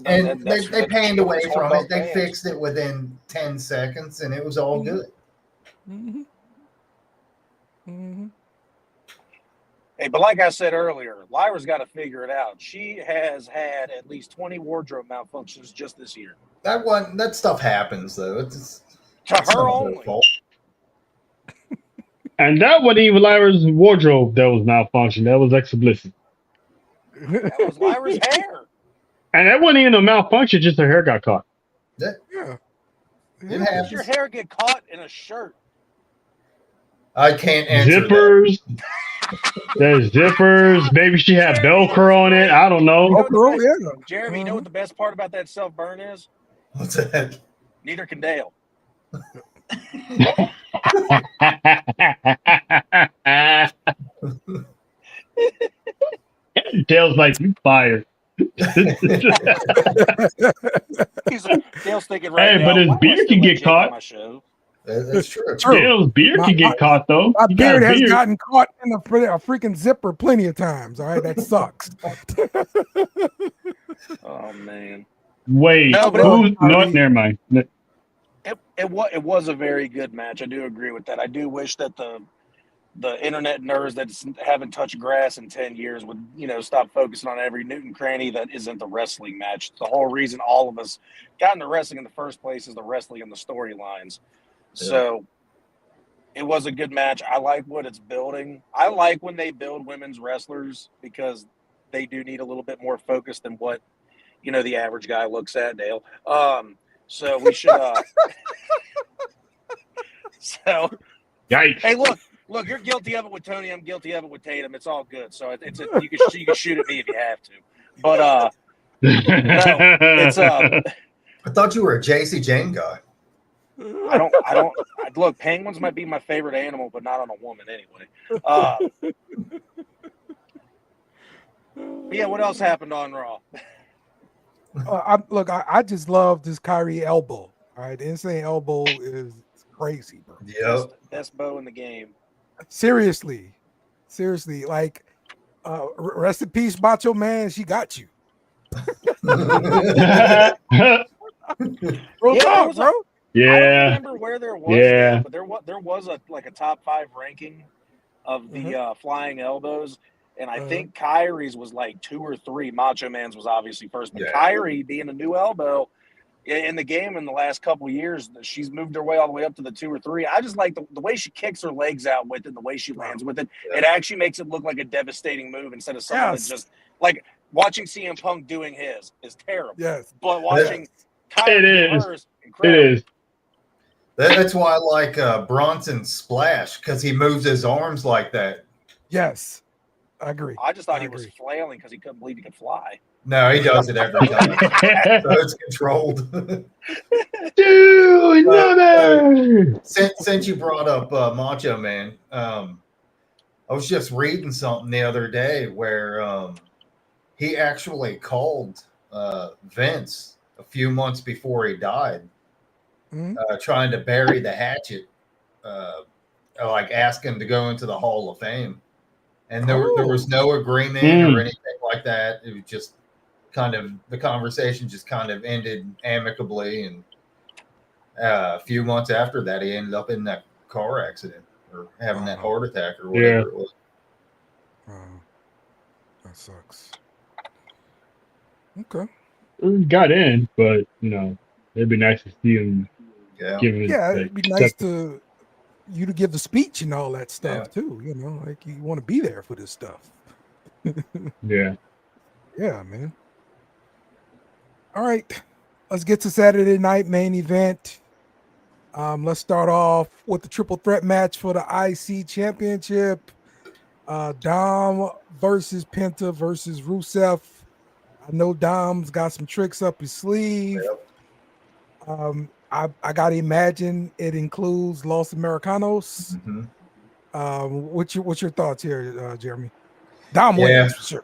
And they panned away that's from all it. They fans. fixed it within 10 seconds, and it was all good. Mm-hmm. Mm-hmm. Hey, but like I said earlier, Lyra's got to figure it out. She has had at least 20 wardrobe malfunctions just this year. That stuff happens, though. It's To not her her only. fault. And that wasn't even Lyra's wardrobe that was malfunction. That was Bliss. That was Lyra's hair. And that wasn't even a malfunction, just her hair got caught. That, Yeah. it How does happens. your hair get caught in a shirt? I can't answer that. Zippers. There's zippers. Maybe she had Velcro on it. I don't know. Oh, girl, yeah. Jeremy, you know what the best part about that self-burn is? What's that? Neither can Dale. Dale's like, you fired. Dale's thinking right Hey, now. but his why do I beard still can let get Jake on caught. my show? That's true. True. Dale's beard can get caught though. My He got a beard has beard. gotten caught in a freaking zipper plenty of times. All right, that sucks. Oh man. Wait, No, but no, never mind. It was a very good match. I do agree with that. I do wish that the internet nerds that haven't touched grass in 10 years would, stop focusing on every nook and cranny that isn't the wrestling match. The whole reason all of us got into wrestling in the first place is the wrestling and the storylines. Yeah. So it was a good match. I like what it's building. I like when they build women's wrestlers because they do need a little bit more focus than what, the average guy looks at, Dale. So we should so Yikes. hey, look, you're guilty of it with Tony. I'm guilty of it with Tatum. It's all good. So you can shoot at me if you have to. But no, it's I thought you were a JC Jane guy. I don't look. Penguins might be my favorite animal, but not on a woman anyway. Yeah. What else happened on Raw? I just love this Kyrie elbow. All right, the insane elbow is crazy, bro. Yep. Best bow in the game. Seriously, like, rest in peace, Macho Man. She got you. Real talk, bro. I don't Yeah. remember where there was. Yeah. But there was a top 5 ranking of the flying elbows. And I think Kyrie's was like 2 or 3. Macho Man's was obviously first. But Kyrie being a new elbow in the game in the last couple of years, she's moved her way all the way up to the 2 or 3. I just like the way she kicks her legs out with it and the way she lands with it. Yeah. It actually makes it look like a devastating move instead of something that's just like watching CM Punk doing his is terrible. Yes. But watching Kyrie do hers, incredible. It is. That's why I like Bronson's splash because he moves his arms like that. Yes. I agree. I just thought he was flailing because he couldn't believe he could fly. No, he does it every time. So it's controlled. Dude, another. Since you brought up Macho Man, I was just reading something the other day where he actually called Vince a few months before he died, trying to bury the hatchet, like asking to go into the Hall of Fame. And there was no agreement or anything like that. It was just kind of the conversation just kind of ended amicably. And a few months after that, he ended up in that car accident or having that heart attack or whatever it was. That sucks. Okay. He got in, but it'd be nice to see him. It'd be nice to give the speech and all that stuff too. Like you want to be there for this stuff. Yeah, man. All right, let's get to Saturday night main event. Let's start off with the triple threat match for the IC Championship. Dom versus Penta versus Rusev. I know Dom's got some tricks up his sleeve. Yep. I gotta imagine it includes Los Americanos. What's your thoughts here, Jeremy? Dom wins for sure.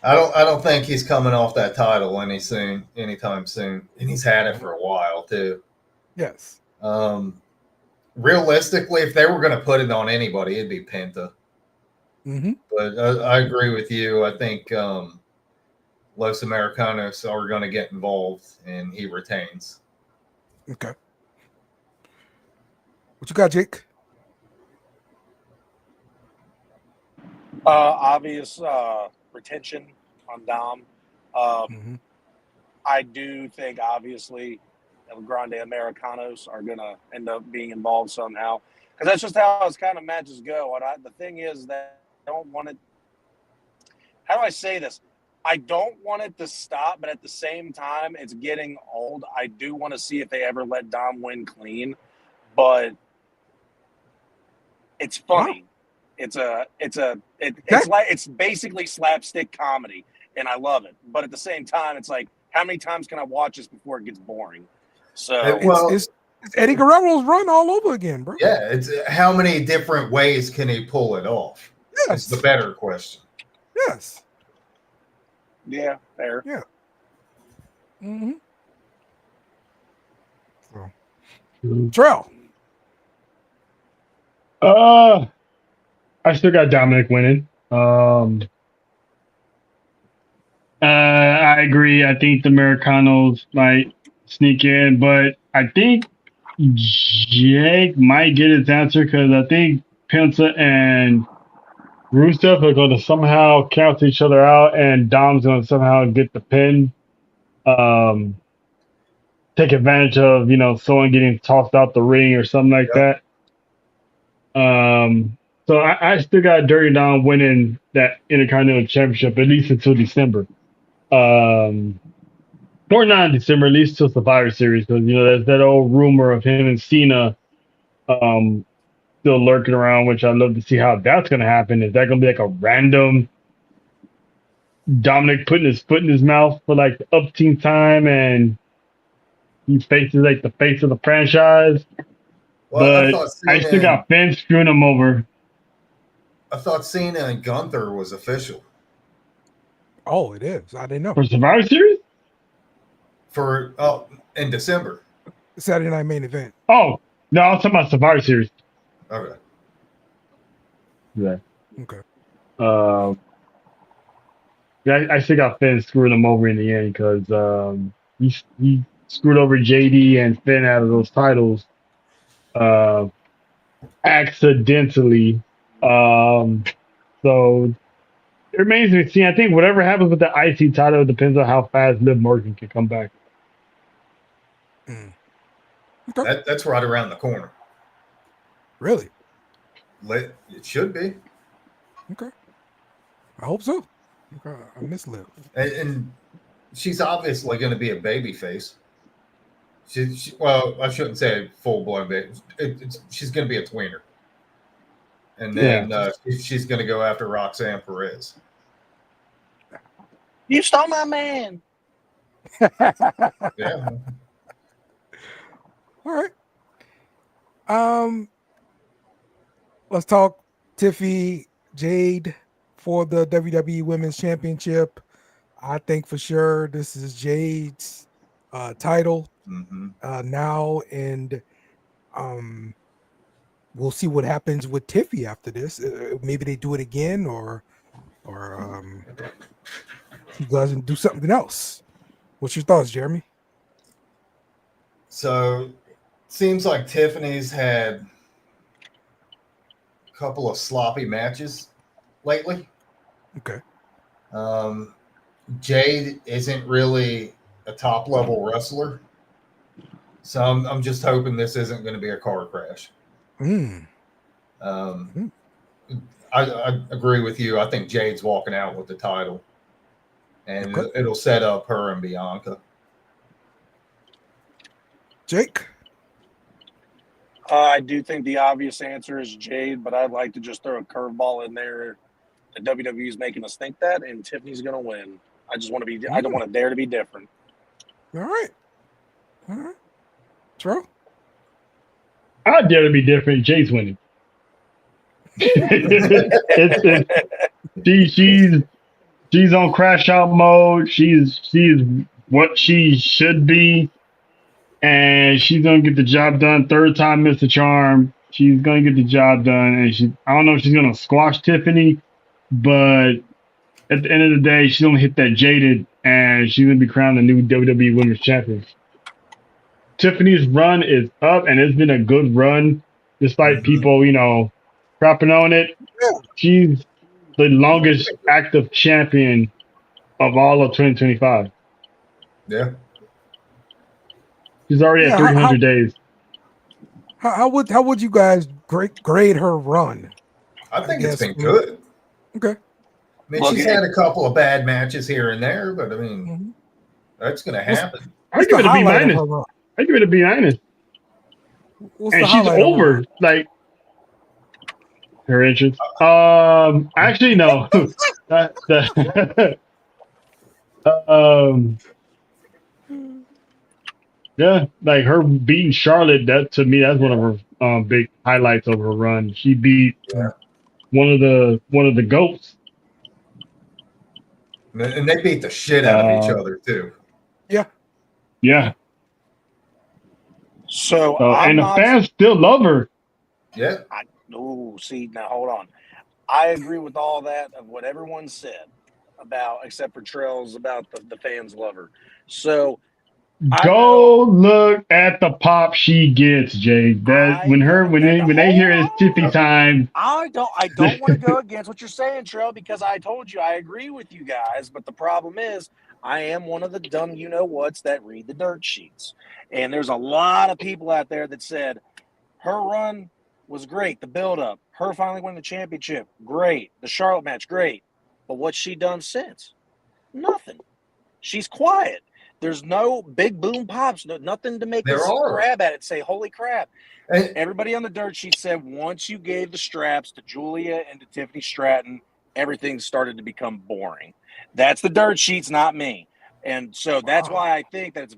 I don't think he's coming off that title anytime soon, and he's had it for a while too. Yes. Realistically, if they were going to put it on anybody, it'd be Penta. But I agree with you. I think Los Americanos are going to get involved, and he retains. Okay. What you got, Jake? Obvious retention on Dom. I do think, obviously, El Grande Americanos are going to end up being involved somehow. Because that's just how those kind of matches go. And the thing is that I don't want it. How do I say this? I don't want it to stop, but at the same time, it's getting old. I do want to see if they ever let Dom win clean, but it's funny. Wow. It's basically slapstick comedy, and I love it. But at the same time, it's like, how many times can I watch this before it gets boring? So it's Eddie Guerrero's run all over again, bro. Yeah, it's how many different ways can he pull it off? Yes, it's the better question. Yes. Yeah, fair. Yeah. Mm-hmm. Trell. I still got Dominic winning. I agree. I think the Americanos might sneak in, but I think Jake might get his answer because I think Penta and Rusev are going to somehow cancel each other out, and Dom's going to somehow get the pin. Take advantage of someone getting tossed out the ring or something like Yep. that. So I still got Dirty Dom winning that Intercontinental Championship at least until December. Or not in December, at least till Survivor Series, because there's that old rumor of him and Cena still lurking around, which I'd love to see how that's going to happen. Is that going to be like a random Dominic putting his foot in his mouth for like the upteen time, and he faces like the face of the franchise? Well, But I still got Finn screwing him over. I thought Cena and Gunther was official Oh, it is. I didn't know. For Survivor Series? In December. Saturday Night Main Event. Oh, no, I was talking about Survivor Series. Okay. Yeah. Okay. Yeah, I still got Finn screwing him over in the end because he screwed over JD and Finn out of those titles accidentally. So it remains to be seen. I think whatever happens with the IC title depends on how fast Liv Morgan can come back. Okay. That's right around the corner. Really? It should be. Okay. I hope so. Okay. I miss Liv. And she's obviously going to be a baby face. Well, I shouldn't say full blown baby. She's going to be a tweener. And then she's going to go after Roxanne Perez. You stole my man. Yeah. All right. Let's talk Tiffy Jade for the WWE Women's Championship. I think for sure this is Jade's title now, and we'll see what happens with Tiffy after this. Maybe they do it again, or he doesn't do something else. What's your thoughts, Jeremy? So, seems like Tiffany's had a couple of sloppy matches lately. Okay. Jade isn't really a top level wrestler, so I'm just hoping this isn't going to be a car crash. I agree with you. I think Jade's walking out with the title, and it'll set up her and Bianca. Jake? I do think the obvious answer is Jade, but I'd like to just throw a curveball in there. The WWE is making us think that, and Tiffany's going to win. I just want to be. I don't want to dare to be different. All right. True. I dare to be different. Jade's winning. She's on crash out mode. She's what she should be, and she's gonna get the job done. Third time, Mr. Charm. She's gonna get the job done, and I don't know if she's gonna squash Tiffany, but at the end of the day, she's gonna hit that jaded, and she's gonna be crowned the new WWE Women's Champion. Tiffany's run is up, and it's been a good run, despite people, crapping on it. She's the longest active champion of all of 2025. Yeah. She's already at 300 days. How would you guys grade her run? I think it's been good. Okay. I mean, she's had a couple of bad matches here and there, but I mean, that's going to happen. I give it a B minus. I give it a B minus. And she's over like her entrance. Actually, no. Yeah, like her beating Charlotte. That to me, that's one of her big highlights of her run. She beat one of the goats. And they beat the shit out of each other too. Yeah. Yeah. So And the not. fans still love her. Yeah. See, now hold on. I agree with all that of what everyone said about, except for Trails, about the fans love her. So I know Go look at the pop she gets, Jay. That I don't. when they Hold hear it's Tiffy on. time. I don't want to go against what you're saying, Trail, because I told you I agree with you guys. But the problem is, I am one of the dumb you know whats that read the dirt sheets, and there's a lot of people out there that said her run was great, the build up, her finally winning the championship, great, the Charlotte match, great, but what's she done since? Nothing. She's quiet. There's no big boom pops, nothing to make There us are. grab at it and say, holy crap. And Everybody on the dirt sheet said once you gave the straps to Julia and to Tiffany Stratton, everything started to become boring. That's the dirt sheets, not me. And so that's why I think that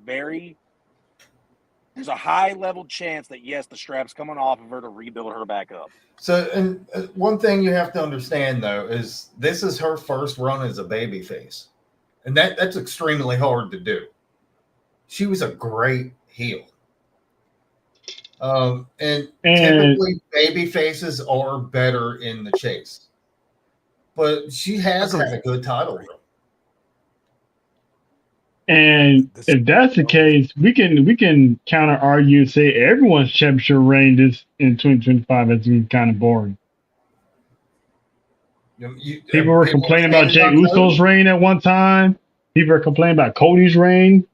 there's a high level chance that, yes, the strap's coming off of her to rebuild her back up. so, and one thing you have to understand though is this is her first run as a babyface, and that's extremely hard to do. She was a great heel. And typically baby faces are better in the chase, but she has had a good title run. And if that's the case, we can counter argue and say everyone's championship reign this in 2025 has been kind of boring. People were complaining about Jey Uso's reign at one time. People were complaining about Cody's reign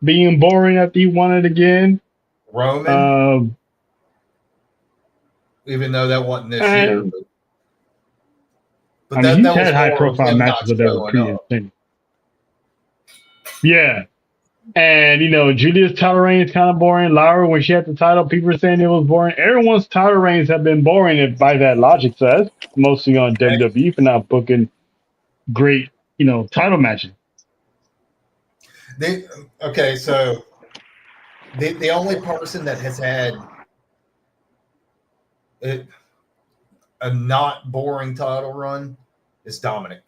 being boring after he won it again. Roman, even though that wasn't this year. But he's had high-profile matches with every previous thing. Yeah. And, Julia's title reign is kind of boring. Lara, when she had the title, people were saying it was boring. Everyone's title reigns have been boring if by that logic. So that's mostly on WWE for not booking great, title matches. So the only person that has had a not boring title run is Dominic.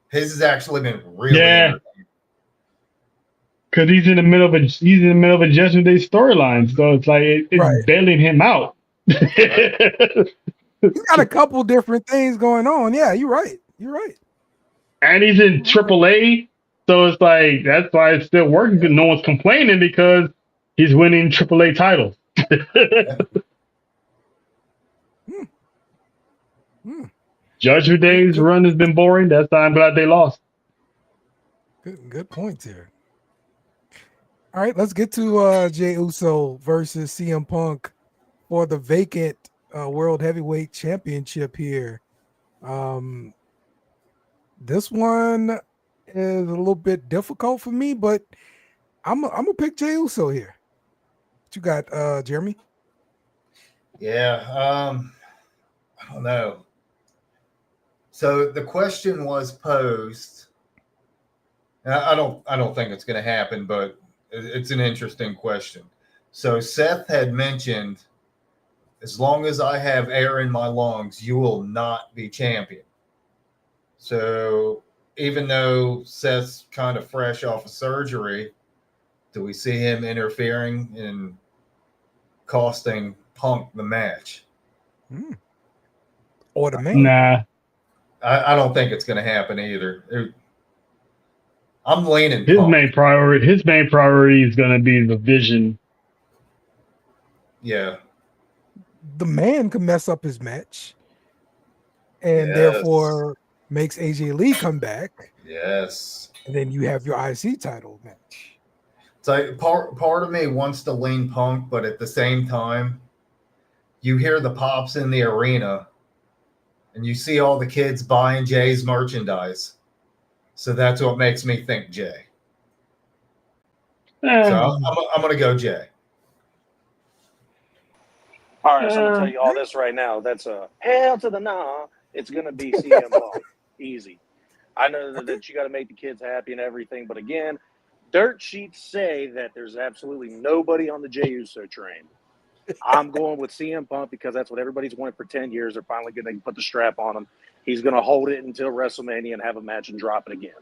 His has actually been really entertaining. Because he's in the middle of a Judgment Day storyline, so it's like it's bailing him out. He's got a couple different things going on. Yeah, you're right. And he's in AAA, so it's like that's why it's still working. Because no one's complaining because he's winning AAA titles. Judgment Day's run has been boring. That's why I'm glad they lost. Good points here. All right, let's get to Jey Uso versus CM Punk for the vacant World Heavyweight Championship here. This one is a little bit difficult for me, but I'm gonna pick Jey Uso here. What you got, Jeremy? Yeah, I don't know. So the question was posed. I don't think it's going to happen, but it's an interesting question. So Seth had mentioned, as long as I have air in my lungs, you will not be champion. So even though Seth's kind of fresh off of surgery, do we see him interfering in costing Punk the match? Or the main? Nah. I don't think it's going to happen either. I'm leaning His Punk. main priority is going to be the vision. Yeah. The man can mess up his match and therefore makes AJ Lee come back. Yes. And then you have your IC title match. It's like part of me wants to lean Punk, but at the same time, you hear the pops in the arena and you see all the kids buying Jay's merchandise. So that's what makes me think Jay. So I'm going to go Jay. All right, so I'm going to tell you all this right now. That's a hell to the nah. It's going to be CM Punk. Easy. I know that you got to make the kids happy and everything, but again, dirt sheets say that there's absolutely nobody on the Jey Uso train. I'm going with CM Punk because that's what everybody's wanted for 10 years. They're finally going to put the strap on him. He's going to hold it until WrestleMania and have a match and drop it again.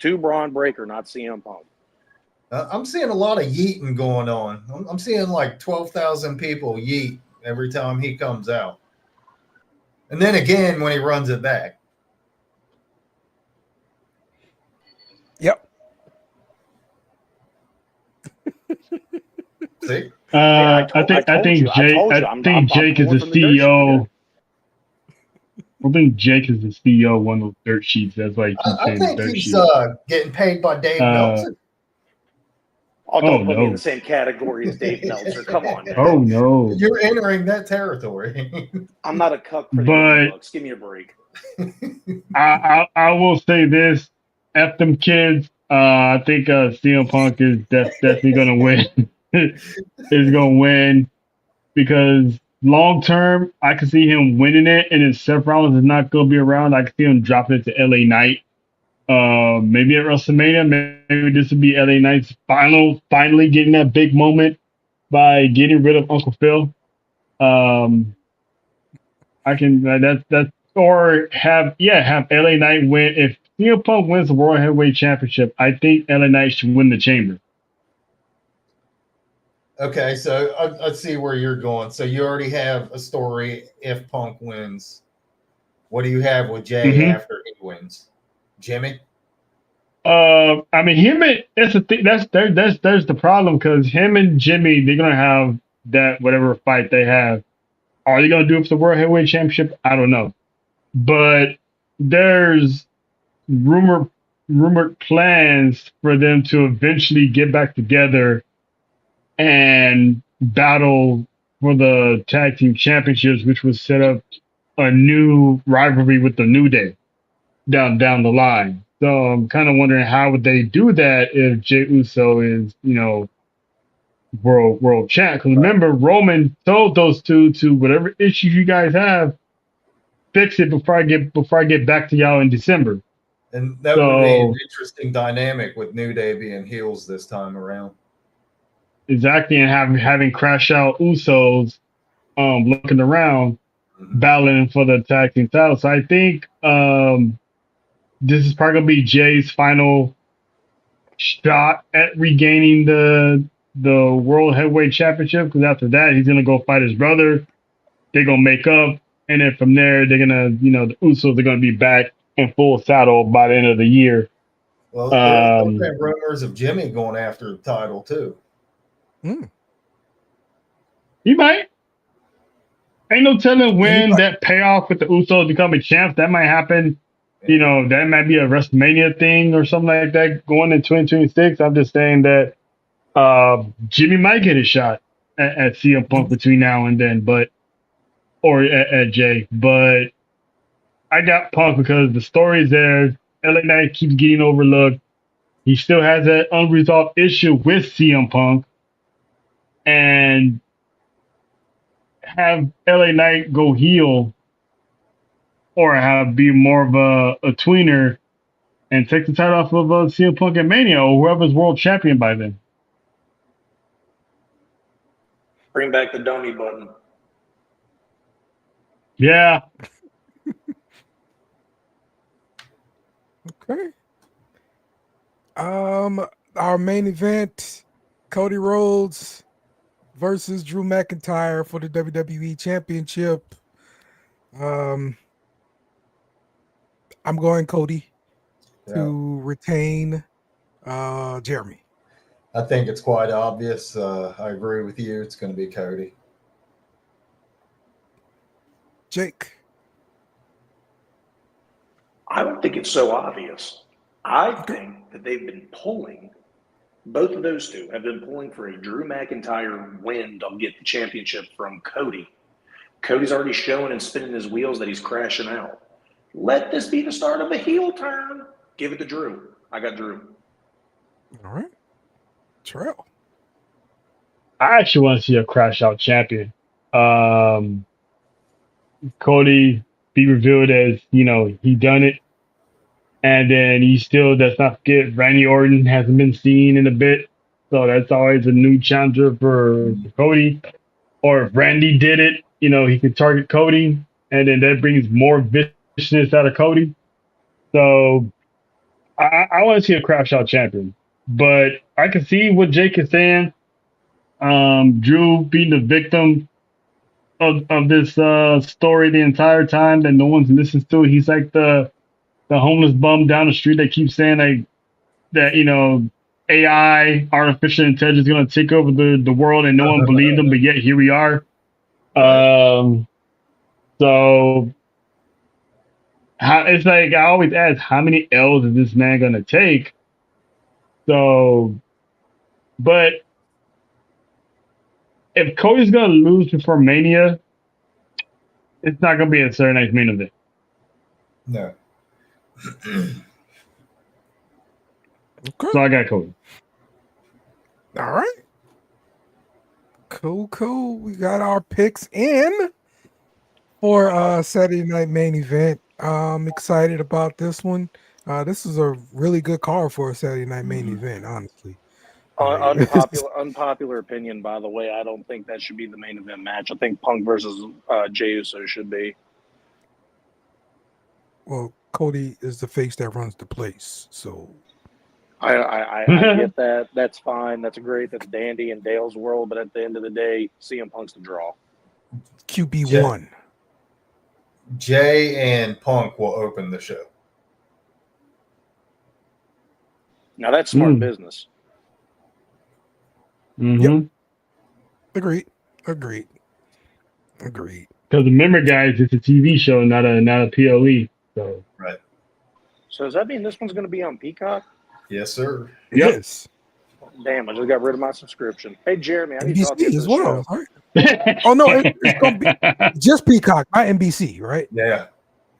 To Braun Breaker, not CM Punk. I'm seeing a lot of yeeting going on. I'm seeing like 12,000 people yeet every time he comes out. And then again when he runs it back. Yep. See? Hey, I think I told you, I'm Jake is pulling the from the dirt sheet, CEO. I think Jake is the CEO of one of those dirt sheets. That's why he keeps I saying the think dirt he's sheet. getting paid by Dave Meltzer. Oh, don't put me in no. the same category as Dave Meltzer. Come on, man. Oh no. You're entering that territory. I'm not a cuck for the But Young Bucks. Give me a break. I will say this: F them kids. I think CM Punk is definitely gonna win. Is gonna win because long term, I can see him winning it, and if Seth Rollins is not gonna be around, I can see him dropping it to LA Knight. Maybe at WrestleMania, maybe this would be LA Knight's finally getting that big moment by getting rid of Uncle Phil. Um, I can that's or have LA Knight win. If CM Punk wins the World Heavyweight Championship, I think LA Knight should win the Chamber. Okay, so I see where you're going. So you already have a story if Punk wins. What do you have with Jay Mm-hmm. after he wins? Jimmy? I mean, him and that's the thing. There's the problem because him and Jimmy, they're gonna have that whatever fight they have. Are they gonna do it for the World Heavyweight Championship? I don't know, but there's rumor rumored plans for them to eventually get back together and battle for the tag team championships, which would set up a new rivalry with the New Day down the line. So I'm kind of wondering how would they do that if Jey Uso is, world champ? Because remember, Roman told those two to whatever issues you guys have, fix it before I get back to y'all in December. And that would be an interesting dynamic with New Day being heels this time around. Exactly, and having Crash Out Usos looking around, battling for the tag team title. So I think this is probably gonna be Jay's final shot at regaining the World Heavyweight Championship, because after that he's gonna go fight his brother. They're gonna make up, and then from there they're gonna, the Usos are gonna be back in full saddle by the end of the year. Well, there's been rumors of Jimmy going after the title too. He might. Ain't no telling when that payoff with the Usos becoming champs. That might happen. That might be a WrestleMania thing or something like that going in 2026. I'm just saying that Jimmy might get a shot at CM Punk between now and then, or at Jay. But I got Punk because the story's there. LA Knight keeps getting overlooked. He still has that unresolved issue with CM Punk. And have LA Knight go heel or be more of a tweener and take the title off of CM Punk at Mania or whoever's world champion by then. Bring back the dummy button. Yeah. Okay. Our main event, Cody Rhodes versus Drew McIntyre for the WWE Championship. I'm going Cody to retain Jeremy. I think it's quite obvious. I agree with you. It's going to be Cody. Jake. I don't think it's so obvious. I think that they've been pulling, both of those two have been pulling for a Drew McIntyre win to get the championship from Cody. Cody's already showing and spinning his wheels that he's crashing out. Let this be the start of a heel turn. Give it to Drew. I got Drew. All right. Terrell. I actually want to see a crash out champion. Cody be revealed as, he done it. And then he still, let's not forget, Randy Orton hasn't been seen in a bit. So that's always a new challenger for Cody. Or if Randy did it, he could target Cody. And then that brings more viciousness out of Cody. So I want to see a crash out champion. But I can see what Jake is saying. Drew being the victim of this story the entire time that no one's listens to. He's like the homeless bum down the street that keeps saying like that, AI, artificial intelligence, is gonna take over the world, and no one believed him, but yet here we are. Right. So it's like I always ask, how many L's is this man gonna take? So, but if Cody's gonna lose before Mania, it's not gonna be a Saturday Night Main Event. No. Okay. So I got Cody. All right. Cool. We got our picks in for Saturday Night Main Event. I'm excited about this one. This is a really good card for a Saturday Night Main Event, honestly. Unpopular opinion, by the way. I don't think that should be the main event match. I think Punk versus Jey Uso should be. Well, Cody is the face that runs the place, so I get that. That's fine. That's great. That's dandy in Dale's world. But at the end of the day, CM Punk's the draw. QB1. Jay and Punk will open the show. Now that's smart business. Mm-hmm. Yep. Agreed. Because remember, guys, it's a TV show, not a PLE. So Right. So does that mean this one's going to be on Peacock? Yes, sir. Yes. Damn, I just got rid of my subscription. Hey, Jeremy, I need to talk to you NBC as for the well. show. Right? Oh no, it's gonna be just Peacock, not NBC, right? Yeah.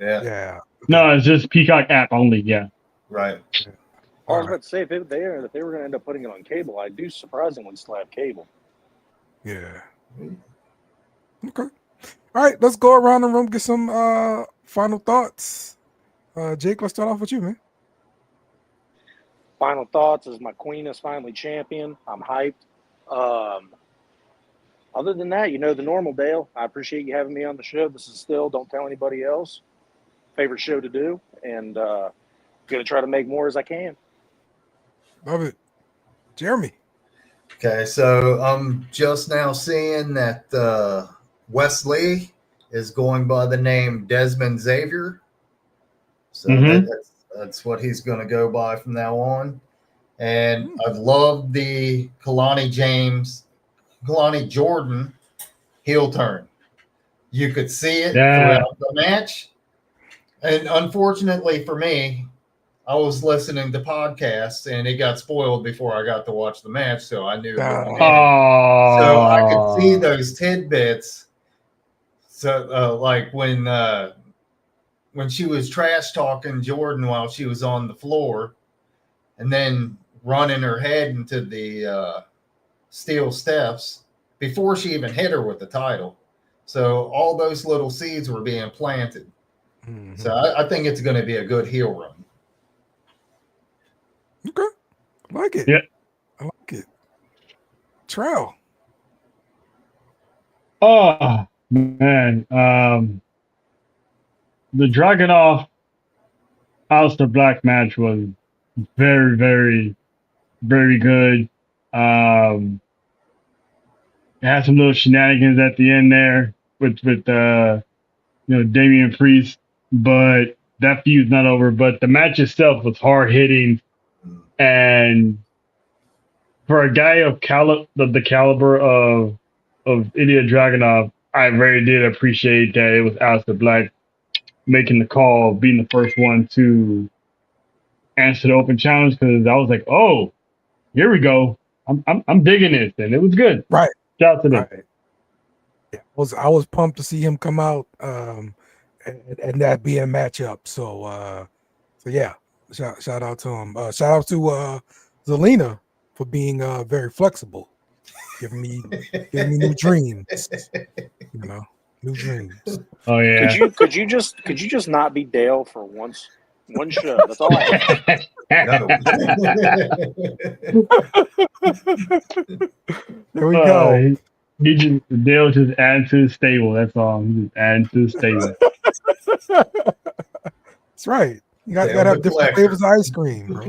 Yeah. No, it's just Peacock app only. Yeah. Right. I was about to say, if they were going to end up putting it on cable, I do surprisingly still have cable. Yeah. Okay. All right, let's go around the room, get some final thoughts. Jake, let's start off with you, man. Final thoughts is my queen is finally champion. I'm hyped. Other than that, the normal, Dale. I appreciate you having me on the show. This is still, don't tell anybody else, favorite show to do, and going to try to make more as I can. Love it. Jeremy. Okay, so I'm just now seeing that Wesley is going by the name Desmond Xavier. So that's what he's going to go by from now on. And I've loved the Kalani Jordan heel turn. You could see it throughout the match. And unfortunately for me, I was listening to podcasts and it got spoiled before I got to watch the match. So I knew. So I could see those tidbits. So like when she was trash talking Jordan while she was on the floor and then running her head into the steel steps before she even hit her with the title. So all those little seeds were being planted. Mm-hmm. So I think it's going to be a good heel run. Okay. I like it. Yeah. I like it. Trell. Oh, man. The Dragunov Aleister Black match was very, very, very good. It had some little shenanigans at the end there with Damian Priest, but that feud's not over. But the match itself was hard hitting, and for a guy of the caliber of Ilya Dragunov, I very did appreciate that it was Aleister Black making the call, being the first one to answer the open challenge, because I was like, oh, here we go. I'm digging this, and it was good. Right. Shout out to them. Right. Yeah, I was pumped to see him come out and that be a matchup. So yeah, shout out to him. Shout out to Zelina for being very flexible, giving me new dreams. New dreams. Oh yeah. Could you just not be Dale for once? One show. That's all I have. There we go. Dale just add to the stable. That's all. He just add to the stable. That's right. You got to have different flavors of ice cream, bro.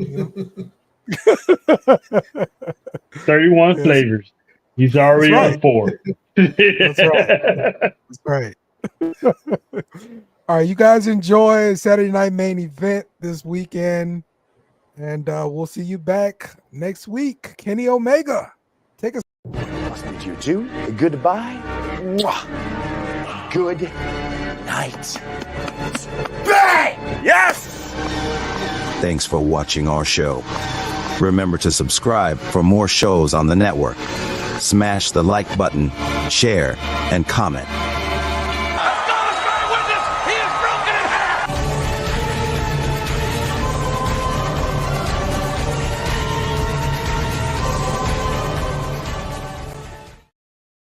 31 Yes. flavors. He's already That's on 4. That's right. That's right. All right, you guys enjoy Saturday Night Main Event this weekend, and we'll see you back next week. Kenny Omega, take us. Must be you too. Goodbye. Mwah. Good night. Bang! Yes! Thanks for watching our show. Remember to subscribe for more shows on the network. Smash the like button, share, and comment.